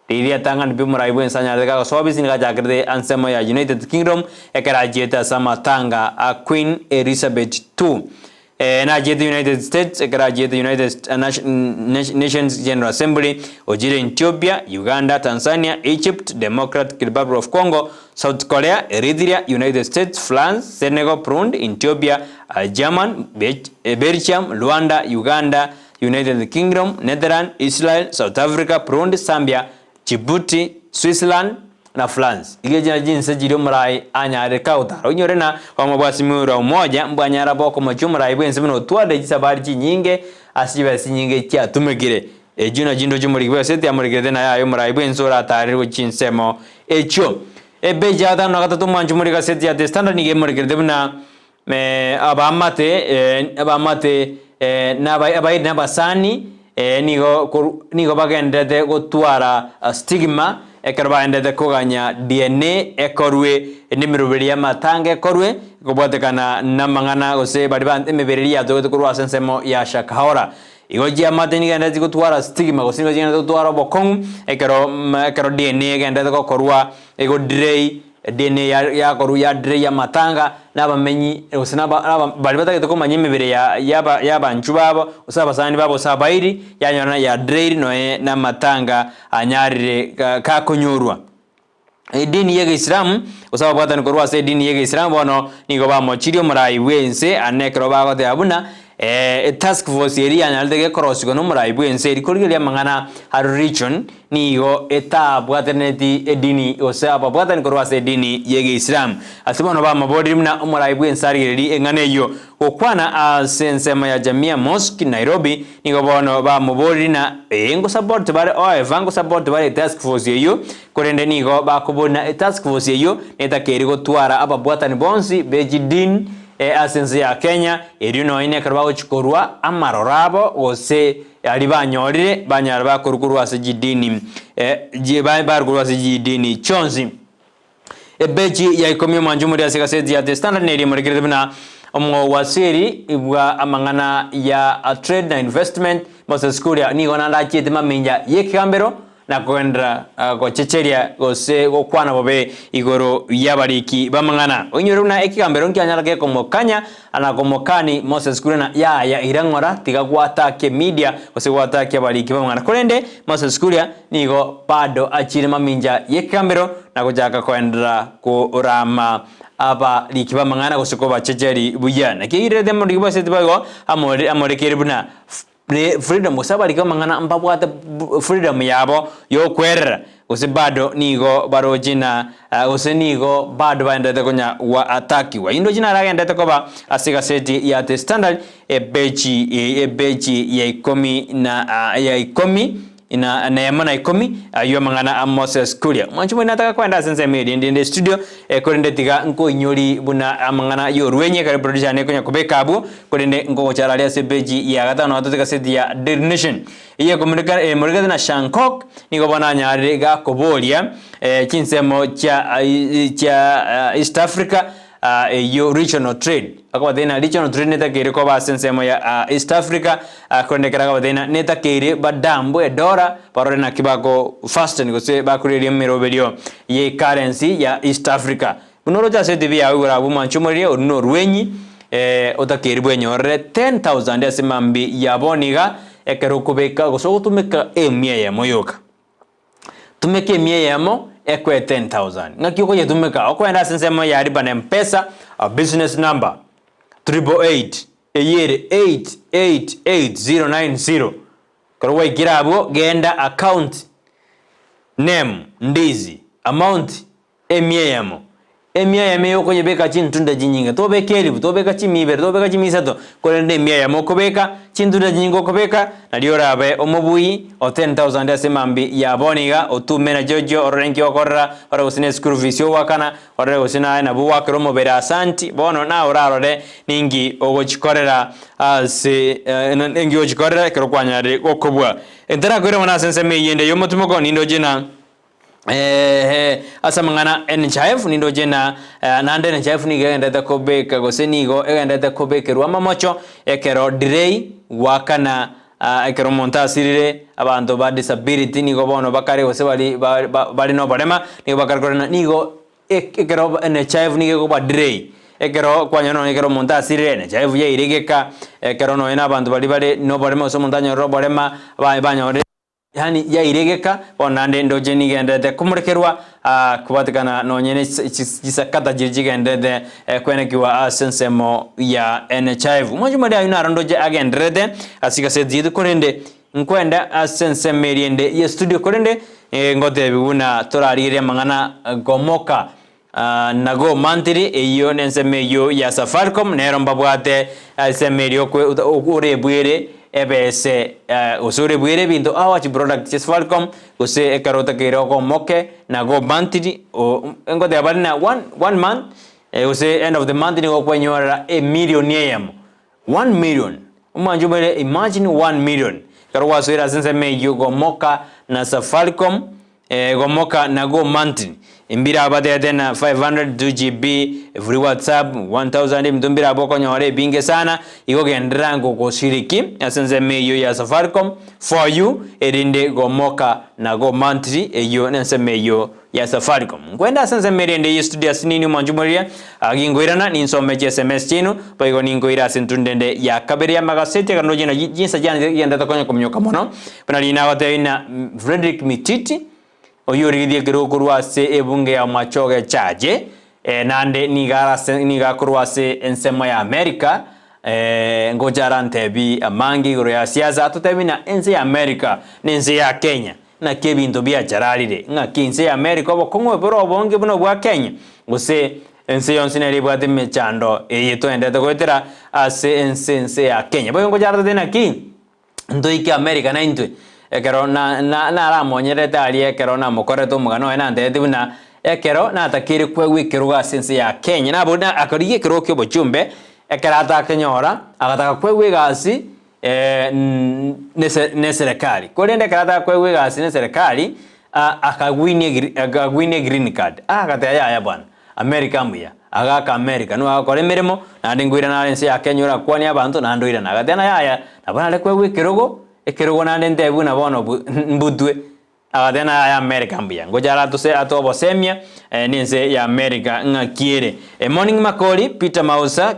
Riria tangan bi muraibu ensanya daga sobisi ni gajakerde ansemo ya United Kingdom ekara jeta sama tanga a Queen Elizabeth II na jeta United States ekara jeta United Nations General Assembly ojire Ethiopia, Uganda, Tanzania, Egypt, Democratic Republic of Congo, South Korea, Eritrea, United States, France, Senegal, Burundi, Ethiopia, German, Belgium, Rwanda, Uganda, United Kingdom, Netherlands, Israel, South Africa, Burundi, Zambia, Djibouti, Switzerland na France. Igejina jinsi jiri murai anyare kauta. Onyore na kwa mabwasi mwura umoja mbanyara boko machumura ibwensi mino tuwade jisabari chinyinge asibasi nyinge kia tumegire. Juna jindo jumurigwe seti ya murigire na ya murai ibwensi ura atariru chinsemo echo. Beja ata nakata tumanchumurika seti ya The Standard nige murigire debuna abamate nabasani nigo bagendete gutwara stigma ekerba endete kuganya DNA ekorwe nimirubiri ya matanga ekorwe gobotekana namangana gose bari bande mibiri ya dogo kurwa sensemo ya shakahora igoji amate ni gendete gutwara stigma gose ngo gendete gutwara bokong ekero DNA gendete gokorwa ego drei DNA ya koru ya drei ya matanga nabamenyi usina bali batagete ko manyemibere ya banchu babo usaba sani babo sabairi yanyona ya drei no na matanga anyarire ka kunyurwa dini yege Islam usaba bwatani korwa se dini yege Islam bono nigo bamo chirio murai wense anekro bago te abuna task force eri anyaldege cross gono murai wense rikorgeli amangana har region nigo eta bwataneti edini osaba bwatani korwa se dini yege Islam asibono bamo bodimna murai wense ari engane yo okwana sensema ya Jamia Mosque Nairobi nigo bono bamo bodina engo support bare evango support bare task force yeyo korende nigo bakubona task force yeyo netakeri gotwara ababwatani bonsi bejidin asense ya Kenya erino ine karbago chikorwa amarorabo ose ali banyorire banyara bakurukurwa sejidini barkurwa sejidini chonzi ebeji ya ikomi manjumuri ya sekaseti ya The Standard neri murikire bina wasiri ibwa amangana ya trade na investment Moses Kuria ni gona la chete maminja yekambero na kwenda gochecheria gose gokwana bobe igoro yabariki bamangana onyoruna ekikambero nkyanyara ke komokanya ana komokani Moses Kuria ya irangora tiga gwata ke media gose gwata ke bariki bamangana korende Moses Kuria nigo bado achire maminja yekikambero na kujaka kwenda ko rama aba likiba mangana gose ko bachecheri buyana kire demo likiba setibago amore kiribuna freedom usabali kama ngana mbabwata freedom yabo yo kwerera usibado nigo barojina usenigo bado baendete konya wa ataki wa indo jina raga endete koba asika seti ya The Standard ebeji ya ikomi na ya ikomi ina yamana ikomi ayo mangana Moses Kuria mwanchumo inataka kwenda sense media ndi studio korende tiga nko inyori buna amangana yo ruenye kare producer ne konya kubekabu korende nko charalia sebeji ya gatano atoteka seti ya The Nation iye komunika murigada na Shankok niko bana nyare ga kobolia chinsemo cha East Africa yo regional trade akwa dena regional trade neta kere ko ba sensemo ya East Africa konde kera kwa dena neta kere badambo edora parore na kibako fast ni gose ba kureri mirobelio ye currency ya East Africa bunoro ja se divi ya ura bu manchumori no ruenyi otakeri bwenyorre 10,000 asimambi ya boniga ekero kubeka goso tumeka emie ya moyoka tumeke emie ya mo ekwe 10,000 ngaki ko yetumeka okwenda sensemo ya riba na M-Pesa a business number 888 eyere 888090 korwa ikirabo genda account name Ndizi amount emieyamo emia ya meyo ko yebeka chintunda jinyinga to be kelibu to beka chimibe to beka chimisato ko nde emia ya moko beka chintunda jinyingo ko beka na liora be omobui o 10000 asemambi ya boniga o tumena jojo orenki okorra ora usine school visio wakana ora usina na buwa kromo bera asanti bono na orarore ningi ogochikorera ase ningi ogochikorera kero kwanyare okobwa entera kwere mona sense me yende yomotumoko nindo jina asa mangana NHIF nindo jena nande NHIF ni genda kobeka gosenigo egenda kobekerwa mamocho ekero direi wakana ekero montasirire abantu ba disability nigo bono bakare gose bali no barema nigo bakare korena nigo ekero NHIF nigo ba direi ekero kwanyano ekero montasirire NHIF ye iregeka ekero no ena abantu bali no barema so montaño ro barema banyore yani ya iregeka onande ndoje nigendete kumurekerwa kubatikana nonyene gisakata jigendete kwenekiwa asensemo ya NHIF mwajumade ayuna ndoje agendrede asika sedzidi korende nkwenda asensemeriende ye studio korende ngote bibuna torarire mangana gomoka nago mantiri eyo nensemeyo ya Safaricom neromba bwate asemerio kwe urebwere ebese usure bwire bintu awachi product Safaricom use ekarota kero ko moke na go mantiri ngote abali na one month use end of the month ni go kwenyora a million yem 1 million umanjumere imagine 1 million karo wasira sense meyo go moka na Safaricom go moka na go mantiri imbira abade tena 500 2GB every WhatsApp 1000 mtumbira aboko nyore binge sana iko gendrango ko shiriki asenze meyo ya Safaricom for you erinde gomoka na go monthly eyo nense meyo ya Safaricom kwenda asenze merende yi studio sinini manjumoria agingoirana ni nsome SMS chino paigo ningoira sentundende ya kaberia magasete kanoje na jinsa jana yenda takonya komnyoka mono panalina wateina Frederick Mititi oyurigidie kirukurwase ebunge ya machoge chaje nande niga kurwase ensema ya Amerika ngojarante bi amangi goro ya siasa atotebi na ense ya Amerika nense ya Kenya na kebinto bia jararire nga kinse ya Amerika bokongwe boro bonge buno bwa Kenya gose ense yonsine ribwate mechando eyeto endete kwetera ase ense ya Kenya boyo ngojarate tena ki ndoike Amerika na intwe ekero na ramonyerete ali ekero na mokoreto mugano ena ndete buna ekero na atakire kwegwikiruga sense ya Kenya na bona akoriye kiro kyo bochumbe ekera atakenyora agataka kwegwigasi ne serikali korende ekera kwegwigasi ne serikali akagwine green card agataya ya bwana America muya agaka America no akore mirimo na ndingwira na sense ya Kenya ora kwani abantu na ndoira na agatena yaya na bana lekwegikirugo ekerogo nande ntebu na bono mbutwe agatena ya America mbia ngojara tuse atobo semia ninse ya America ngakiere morning Makori Peter Mausa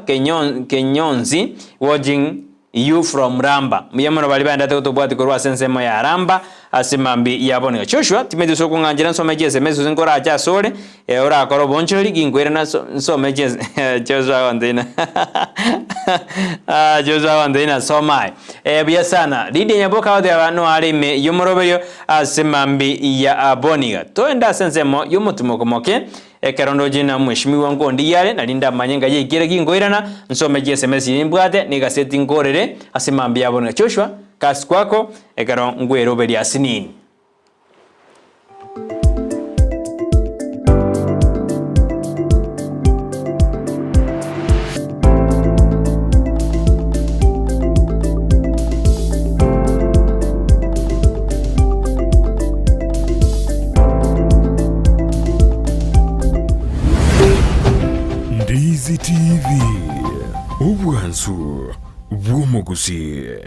Kenyonzi watching you from Ramba muyamano bali banda totobwati korwa sensema ya Ramba asimambi yaboneka Joshua timedi soko nganjira nsome jese mesu zinkora acha sole ora akoro bonchori gingwera na nsome jese Joshua wandina Joshua wandina somai bia sana didi nyaboka wade abantu arime yomorobeyo asimambi ya aboniga to enda sensemo yomutumokomoke ekerondo jina mweshimiwa ngondi yale nalinda manyenga ye kire gingoirana nsome jese mesi nimbwate niga setting korere asimambi yaboneka Joshua kasi kwako ekero ngwero beli asinini
Ndizi TV ubwansu bw'Gusii.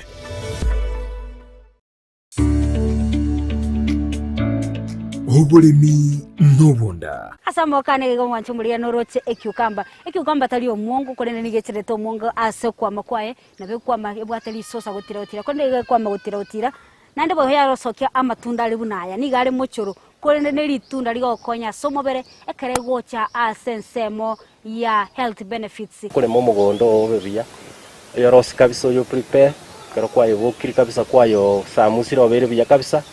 Obolemi nobonda
asamokane go mwanchumulia noroche ekyukamba tali omongo kolene nigecherete omongo ase kwama kwae nabe kwama ebwateli sosa gutira konde kwama gutira nande bo ya rosokia amatunda ali bunaya nigale mochoro kolene ne litunda ligokonya somobere ekere gocha asensemo ya health benefits
kule momogondo obebia yo rosi kabisa yo prepare kero kwayo bokiri kabisa kwayo samusiro obere bya kabisa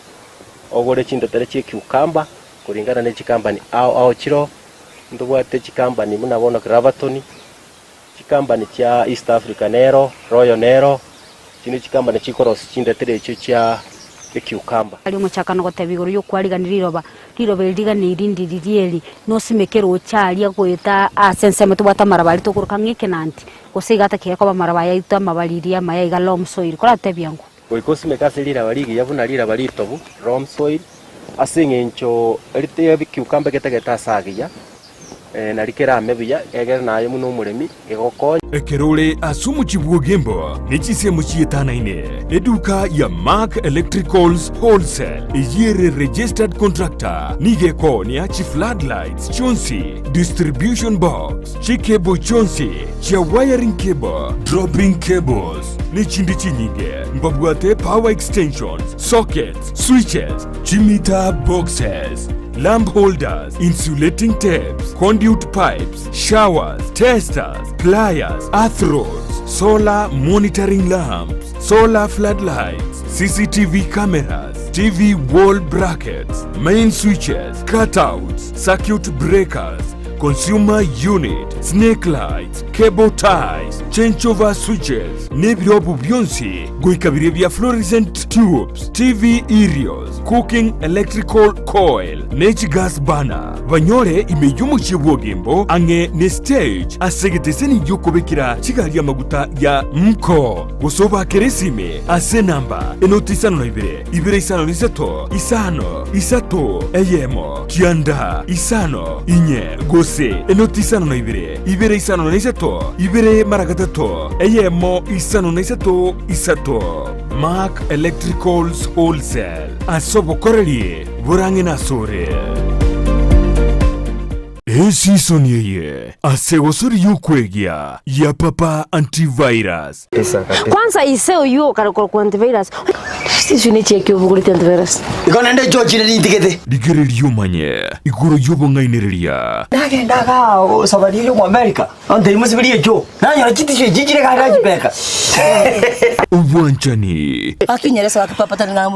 ogore chindo tere chikukamba kulingana ne chikambani ao chiro ndubwate chikambani munabona Gravatoni chikambani cha East Africa Nero Royal Nero chino chikambani chikorosi chindetere cyo cha cucumber
ali muchakano gotebigoro yo kwariganiriroba iriganirindirieli no simekero chali akwita asense metu batamara bali tokuruka ngikenanti gosigata kiyako bamarabaya itama baliria maya igalom soil kola tebyangu
oikosi mekaselira baligi yabuna lira balitobu rom soil asingencho erite cucumber getegeta sagiya narikera mebiya egera nayo muno muremi egokonya
ekerole asumu chibugembo nechise muchietana ine eduka ya Mark Electricals Wholesale iyere registered contractor nigeko ni achi floodlights chonsi distribution box chikebo chonsi cha wiring cable dropping cables nichindi chinyige mbabwate power extensions sockets switches chimita boxes lamp holders, insulating tapes, conduit pipes, showers, testers, pliers, earth rods, solar monitoring lamps, solar floodlights, CCTV cameras, TV wall brackets, main switches, cutouts, circuit breakers, consumer unit, snake lights, cable ties, changeover switches, nebirobu byonsi, goikabire bya fluorescent tubes, TV aerials, cooking electrical coil, natural gas burner. Banyore imeyumu chibwogembo ange ne stage asegeteseni yokobekira chigali amaguta ya mko. Gosoba keresime ase namba enotisano na ibere isano nisato, isato, eyemo, kianda, isano, inye, gose, enotisano na ibere isano na isato, ibere maragatato, eyemo, isano na isato. Mark Electricals Wholesale asobo koreli burange na sore season yeye asegosori yukwegia ya papa antivirus
kwanza iseo yu karokoro kwa antivirus sisi ni cheki ubugulite antivirus
ikonende George ni ndigete
digereri yumanye iguro yubo ngainereria
nagendaga osabari yo mu America ande imusibiri ejo nanya kitishe jijire kanga jipeka
ubwanchani
akinyeresa wakipapa tana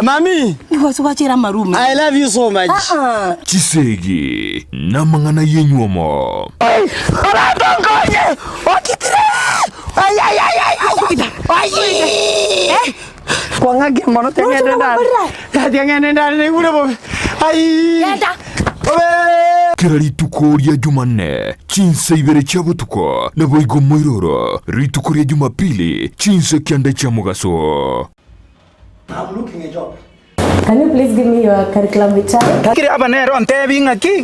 mami
niho subachira marume
I love you so much
chisegi namangana yenyuomo
aratongoye okitire ay kwa ngage mbono tengene ndani ne gure bo ay
yenda
kera rituko rya Jumanne chinse ibere chabutuko na boigo moiroro rituko rya Jumapili chinse kyanda cha mugaso.
I'm looking a job.
Can you please give me your curriculum vitae?
Kiri abanero ntebi ngaki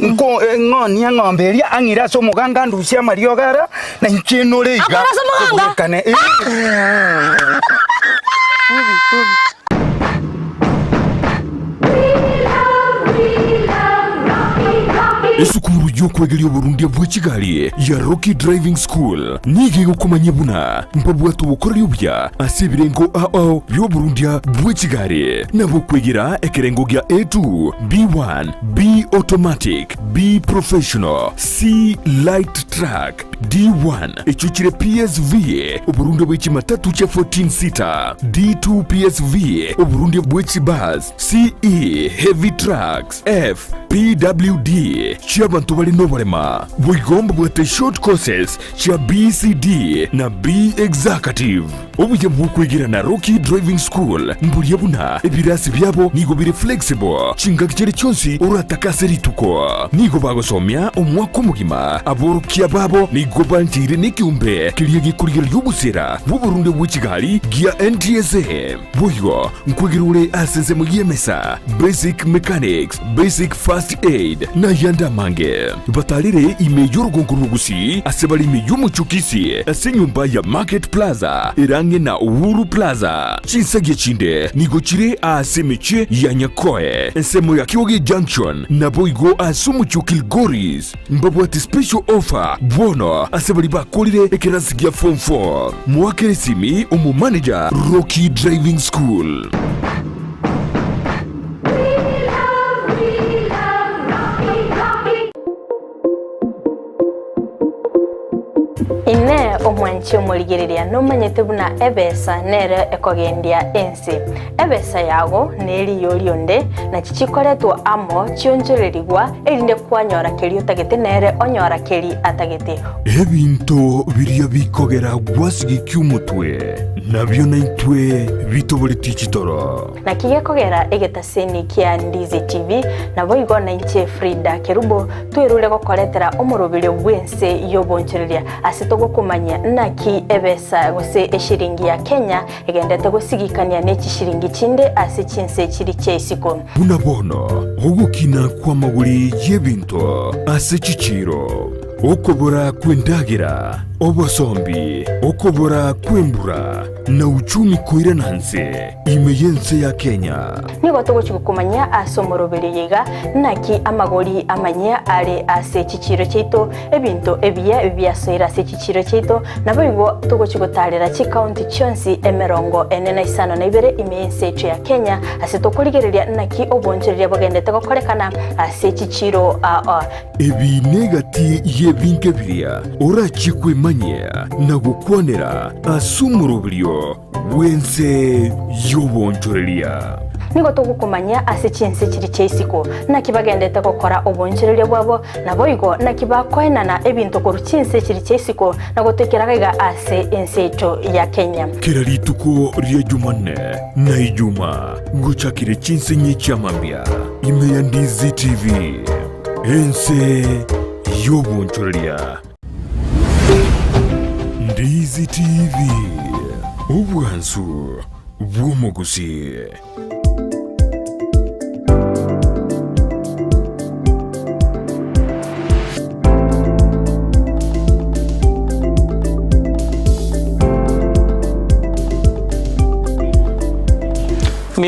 ngoni ngomberia angira so muganga nducia mariogara na nkinure iga.
Akora so muganga.
Kane
esukuru yokwegeria Burundi bwa Kigali ya Rocky Driving School nige gukomanya buna mpabwatu bukorera ubya asibirengo ao byo Burundi bwa Kigali nabo kwegera ekerengo gya A2 B1 B automatic B professional C light track D1 echuchire PSV Burundi bwa Jumatatu cha 14 seater D2 PSV Burundi bwa Bus CE heavy trucks F PWD Chiabantu bali nobolema bwigomba bwate short courses cha BCD na B executive obuye bwukwigira na Rocky Driving School mburiye buna ebirasi byabo nigo biri flexible chingakire cyonsi urataka rituko nigo bagosomya umwaka mugima aborukiya babo nigo bantire nikiumbe kiriye gikurira y'ubusera bu Burundi bwa Kigali gia NTSA buyo nkwigirure asenze mu yemesa basic mechanics basic first aid na yanda mange batalire imeyo rugonguru Gusii asebali imeyo muchukisi asenyumba ya Market Plaza irange na Uhuru Plaza chinsage chinde nigochire asemeche ya Nyakoe ensemo ya Kioge Junction na boigo asumuchukil Goris mbabwati special offer bono asebali bakolire ekerasigia form 4 mwakeresimi umu manager Rocky Driving School.
ine omwanji nchi omorigereria nomanyete buna ebesa nere ekogendia ensi ebesa yago neri yorionde na chichikoretwo amo chionjorerigwa erinde kwanyora keri utagete nere onyora keri atagete
ebinto biria bikogera gwasigi kyumutwe nabyo naitwe bitobole tichitoro
na kigekogera egetaseni kia Ndizi TV na boigo na inche Frida Kerubo twerule gokoretera omorobire bwense yobonchereria asitogo kumanya naki ebesa gose eshiringi ya Kenya egendete gusigikania neki shiringi chinde ase chinse chiri chesiko
bunabono ogukina kwa maguri yebinto ase chichiro okobora kwendagira obosombi okobora kwembura na uchumi koirananse imeyense ya Kenya
nigo tugochikukumanya asomorobere yega naki amagori amanya ale ase chichiro cheito ebinto ebiya byasoira ase chichiro cheito naboigo tugochikutarira chi county chonsi emerongo enena isano na ibere imeyense echo ya Kenya ase tokurigereria naki obonchereria bogendete gokorekana ase chichiro
ebi negati yebinke biria orachikwe manya na gukwanera asumurubrio wense yobonchoreria
nigo tugukumanya ase chinse chiri chesiko nakibagendete gukora obonchereria bwabo naboigo nakibakoenana ebinto koru chinse chiri chesiko nagotekeragaiga ase ensecho ya Kenya
kerarituko ria Jumanne na Ijuma guchakire chinse nyicha mambia ime ya Ndizi TV ense yobonchoreria Ndizi TV ubwansu bw'omugusi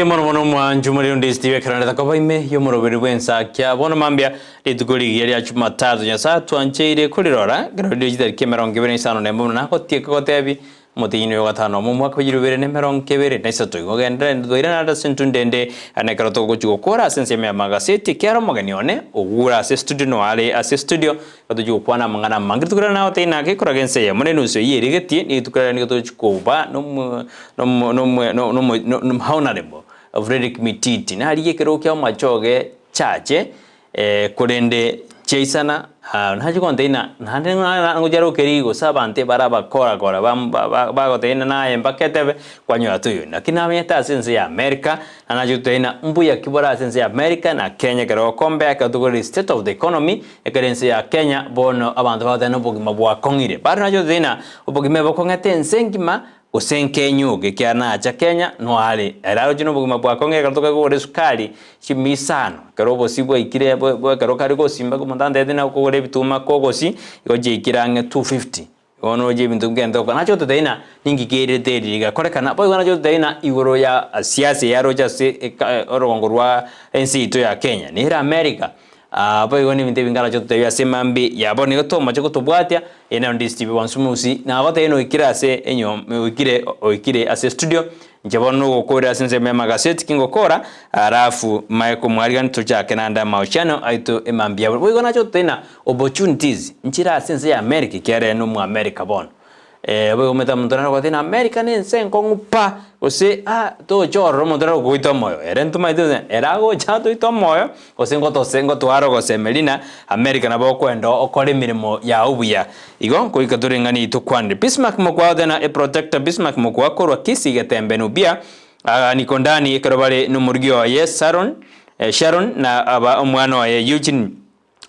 Mono mwanju muri Ndizi TV karanda takaba ime yo muroberi bw'Ensakia bono mambia litugurigiye ya Jumatatu nyasatu ancheire kurirora radio jidari kemeronge bene isano nembo na hotie kotebi mutino wa gatano mu mwaka w'ibiri ne meronge bere na isato igogenda ndoira na sentu ndende anekaroto gukora sense ya magazeti kero maganione ogura ase studio no ale ase studio batuju kwana mangana mangir tukura na hote na ke koragense ya mone nuso yerigetie ni tukura ni to chikoba no honorable Frederick Mititi na haliye kero kya machoge chache kurende cheisana nhaji konteina nhande ngujaro kerigo sabante baraba kora bagoteina na embaketebe kwanyo atuyo lakini ameta sense ya America anajuteina mbuya kibora sense ya America na Kenya kero kombe akatugori state of the economy ekerense ya Kenya bono abantu badano bogima bwa kongire barna joteina obogime bokongete nsengima usenkenyu gekiana cha Kenya no ale eraro jino bugima bwa konge kartoka go resukali chimisano karobo sibwa ikire bwa karokari go simba ko mandande na ko gore bituma kogosi goje ikirange 250 ono je bintu ngendo kana choto deina ningi kere teri ga korekana boy kana choto deina igoro ya siasa ya roja se orongorwa ensito ya Kenya ni era America boy goni minte bingala choto ya semambi ya boni goto macho kutubwatia ena Ndizi TV wansumusi na abate eno ikirase enyo oikire ase studio njabono gukora sense me magazeti kingokora arafu maiko mwarigan tuchake nanda mauchano aito emambia boy gona choto tena opportunities nchira sense ya America kiare no mu America bon boy gometa mundana ko tena America nense nkongupa ose to choro mundana ko itomoyo erentu maito erago chato itomoyo ose ngoto twaro go semelina America na bokwendo okore mirimo ya ubuya igo ko ikaturingani tukwande Bismarck mokwadena e protector Bismarck mokwakorwa Kisii getembe nubia nikondani ekerobale numurgio yes Sharon na aba omwana wa Eugene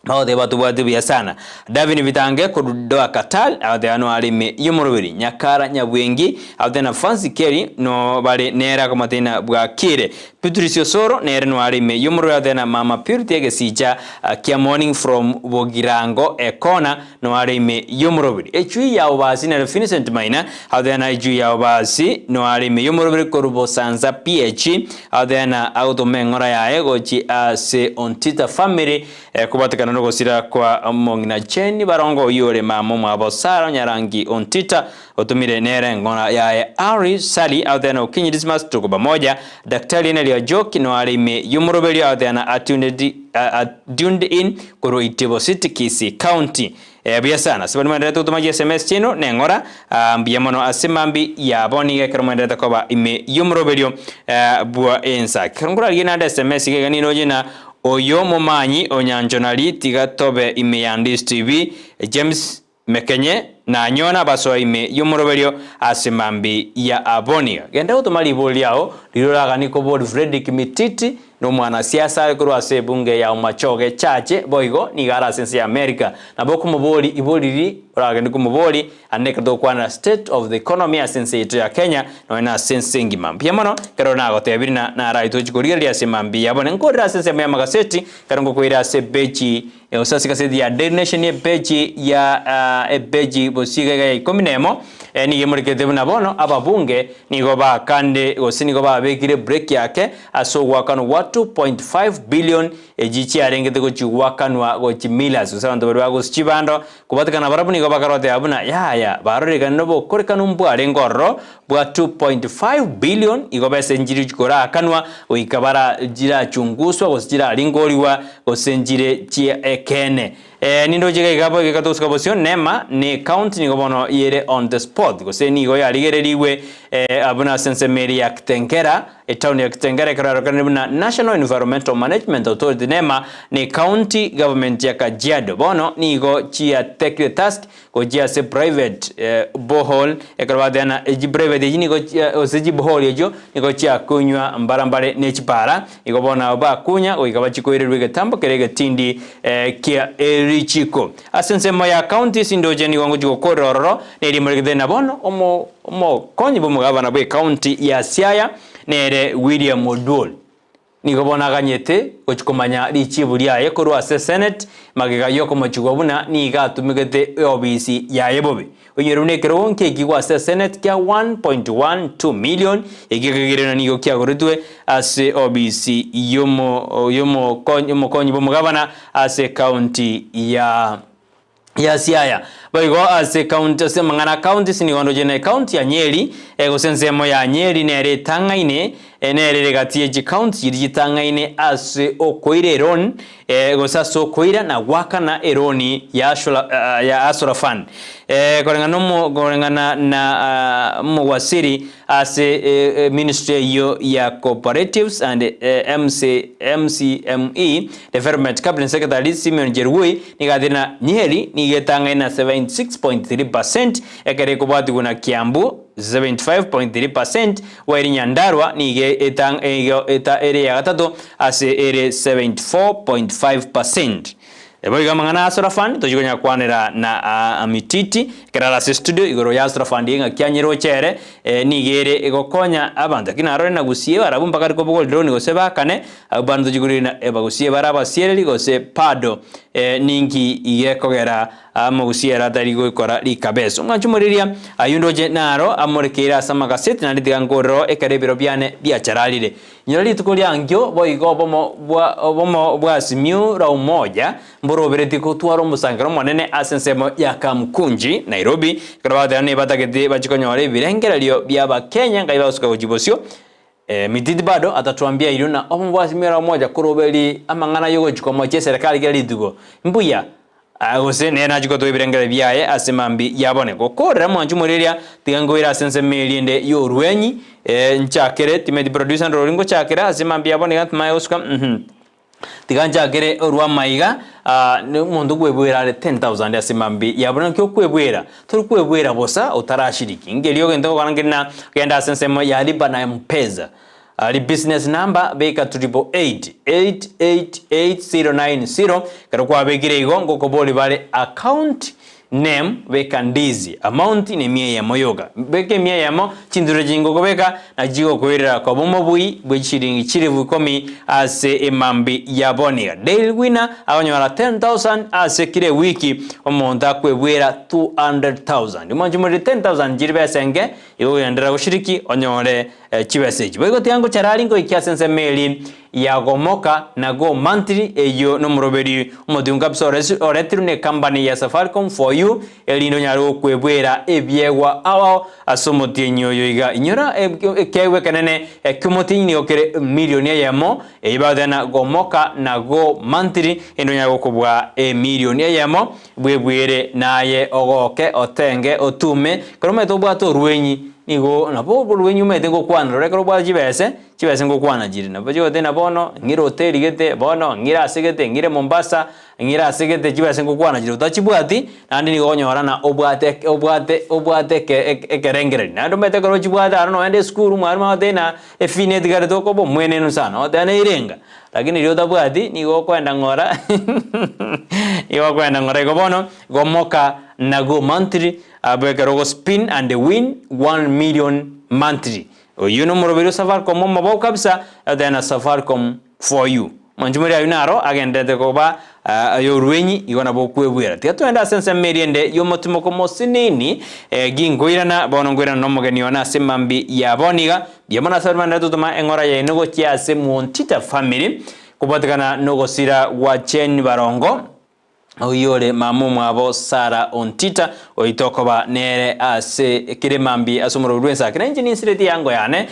Maode batu batu bia sana Davini vitange kudoa katal ade ano alime yumurubiri nyakara nyabwengi ade na fancy carry no bale nera komatena bwa kire Patricio Soro nera no alime yumuru ade na mama Purity egesicha kia morning from Bogirango ekona no alime yumurubiri echui ya obasi na Vincent Maina ade na echui ya obasi no alime yumurubiri korubo sanza PH ade na automengora ya egochi ase ontita family kubatakana no gosira kwa mongina cheni barongo yore mamo mwabosaro nyarangi ontita otumire nere ngona ya Ari Sali audena ukinyidismas tukuba moja daktari nalio joki no alime yumurobeli audena attuned in kuro Itebo City Kisii County Bia sana sibani mwendelea tumaji SMS chino nengora mbia mono asimambi ya boni gekero mwendelea koba ime yumroberio bua Ensakia ngura gina SMS gani nojina oyo mumanyi onyanjonali tiga tobe ime ya Ndizi TV James Mekenye na nyona baso ime yumroberio asimambi ya aboni genda utumali boli yao liloraga niko board Fredrick Mititi no mwana siasa kurwa se bunge ya umachoge chache boigo ni gara sense ya America na boku muboli iboliri oraga ndiko muboli aneka do kwana state of the economy sense yetu ya Kenya no ina sense ngima pia mono kero nago tebirina na raito chikuriria ya semambi yabone nkorira sense ya magaseti karongo kuira se bechi usasi kaseti ya Daily Nation ye bechi ya bechi bosiga ya 10 ni yemurikete na bono ababunge nigo ba kande gosini go ba bekire break yake aso wakano 2.5 billion ejichi arengete go chiwakanwa go chimilas usando bari bago chibando kubatikana barabu nigo bakarote abuna ya barorega nobo korikana mbu arengorro bwa 2.5 billion igo bese njiri chikora akanwa oikabara jira chunguswa gosijira alingoriwa gosenjire chi ekene nindo jega igabo ikatoska position nema ni count ni gobono yere on the spot goseni go yaligereriwe abuna sense meri ya Kitengera town ya Kitengera kararokana National Environmental Management Authority nema ni county government ya Kajiado bono ni go chia take task go chia se private borehole ekarwadana private ni go oseji borehole ejo ni go chia kunywa mbarambare nechipara igo bona ba kunya go ikaba chikoirerwe getambo kerege tindi kia erichiko asense moya county sindoje ni wangu jiko kororo neri murigde na bono omo konyi bo mugabana bwe county ya Siaya nere William Odol nigo bona ganyete gochikomanya richiburia yekorwa se senate magiga yoko mochigobuna ni gatumigete obc ya yebobe oyerune kero nke kigwa se senate kya 1.12 million egigirena nigo kya goritwe ase obc yomo konyi bo mugabana ase county ya Siaya boigo ase county ase mangana county sini gondo jene county ya Nyeri gosensemo ya Nyeri nere tangaine nere gatie ji county iri tangaine ase okoire ron gosaso koira na waka na eroni ya Asura Fund gorengana na mwasiri ase ministry yo ya cooperatives and MCME development cabinet secretary Simeon Jerui nigathina Nyeri nigetangaina 76.3% ekere kubati kuna Kiambu 75.3% wairi Nyandarua nige eta area gatatu ase ere 74.5%. Ebo igamangana Asura Fund tojigonya kwanera na amititi kerala se studio igoro ya Asura Fund inga kyanyiro chere nigere egokonya abantu kinarore na Gusii barabu mpaka ko bogol drone go seba kane abantu tojigurina eba Gusii baraba siereli go se pado ningi igekogera Gusii ratari go ikora likabeso ngachumuriria ayundo je naro amorekera sama gaseti na nditigangoro ekerebiro byane byacharalire nyori tukolia angyo boigo bomo bwa simiu ra umoja mborobereti ko twaro musangaro monene asensemo ya Kamkunji Nairobi karabata ne batagete bachikonyore birengera lyo byaba Kenya ngaiba usuka ujibosio mititi bado atatuambia iluna omwa simiu ra umoja kurobeli amangana yogo chikomo che serikali gari dugo mbuya gose nena jiko to ibirengere byaye asemambi yabone gokorera mwanju muriria tigangoira sense melinde yorwenyi nchakere timedi producer roringo chakera asemambi yabone gatma yosuka tiganchakere orwa maiga mundu gwebwera 10,000 asemambi yabone kyo kwebwera turi kwebwera bosa utarashiriki ngeliyo gendo kanangena genda sense mo yaliba na mpeza ali business number beka 888-888-090 karokwa begire igongo koboli bale account name beka Ndizi amount ni mia ya moyoga beke mia ya mo chindure jingo gobeka na jigo kwirira kwa bomo bui bwichiringi chirivu 10 ase emambi ya bonia daily winner abanyora 10,000 ase kire wiki omonda kwebwera 200,000 imanju muri 10,000 jiribe senge yo yandira gushiriki onyore chibeseji bwego tiango chararingo ikiasense meli ya gomoka na go monthly eyo no muroberi umodiunga psores oretirune company ya Safaricom for you elindo nyaro kwebwera ebyegwa awo asomotienyo yoiga inyora kewe kanene kumotini okere milioni yamo ibadana gomoka na go mantri endo nyaro kubwa milioni yamo bwebwere naye ogoke otenge otume krome to bwato ruenyi nigo nabo ruenyi mete go kwana rekro bwa jibese ngo kwana jiri nabo jote na bono ngiro hoteli gete bono ngira sigete ngire Mombasa ngira sigete jibese ngo kwana jiri utachibwati nandi nigo nyora na obwate kerengere nando mete ko jibwata arano ende school mwarma otena efine digare to ko bo mwene no sana otena irenga lakini rio tabwati nigo kwenda ngora igo kwenda ngora go bono gomoka na go monthly abekero spin and win 1 million monthly you know morobero Safaricom mabo kabisa then Safaricom for you manjumuri ayunaro agendete ko ba yoruenyi igona bokwebwera tiatwenda sense meriende yomotimo ko mosinini gingoirana bono ngoirana no mogeni ona semambi ya boniga yamana sarmanda tutuma engora ya inogo kiase Montita family kupatikana nogo sira wa Chen Barongo oyore mamu mwabo Sara Ontita oitokoba nere ase kiremambi asomoro rwensa kina injini sireti yango yane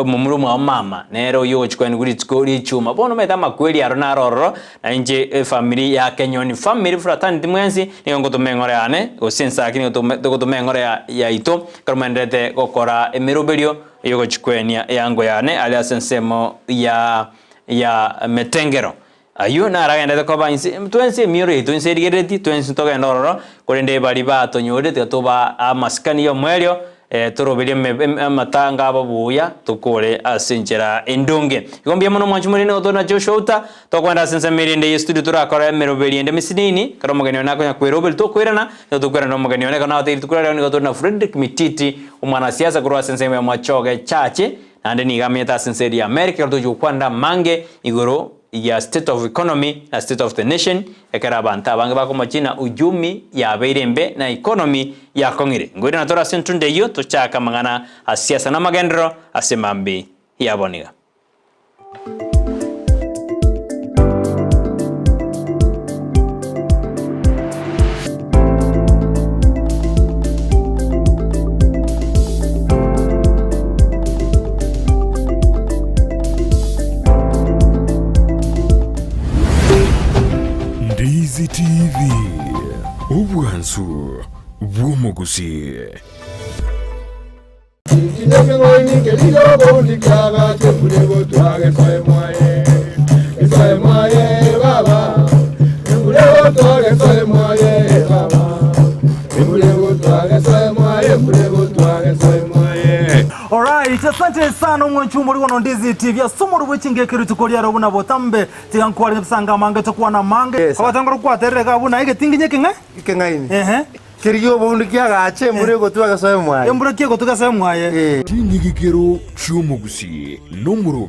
mumuru mwa mama nero yo chikweni guri tskori chuma bono meta makweli arona roro na inje family ya Kenyoni family fratani timwensi ni ngo tumengore yane osensa kini ngo tumengore ya ito karmandete kokora emirobelio yo chikweni yango yane alias nsemo ya metengero ayo naragenda ko bansi twense miro twense digereti twense to ganoro korende bari ba to nyore to ba amaskani yo mwelio torobeli matanga babuya tukore asinjera endonge igombia mono mwanjumuri no to na Joshua to kwenda sense merinde studio turakora merobeli ende misidini karo mogani onako nya kwerobeli to kwerana to kwera no mogani onaka na to tukura ni to na Frederick Mititi umwana siasa kurwa sense ya mwachoge chache ande ni gameta sense ya America to jukwanda mange igoro ya state of economy na state of the nation ekarabanta bange bako machina ujumi ya beirembe na economy ya kongire ngori na tora sentunde yo to chaka mangana asiasa na magendro asemambi ya boniga
Ndizi TV Obwansu Bwomugusii
Alright, asante sana mwanchumuri wono Ndizi TV asomoro wechinge kiritukolia robuna botambe tigankwari kusanga mange tokuwa na mange abatangoro kwaterere kabuna ige tinginye kingaini
Kiriyo bondi kiagache muri gotwaga soye mwaye
embura kiego tugasoye mwaye
Tinigikero cy'umugusii no murugo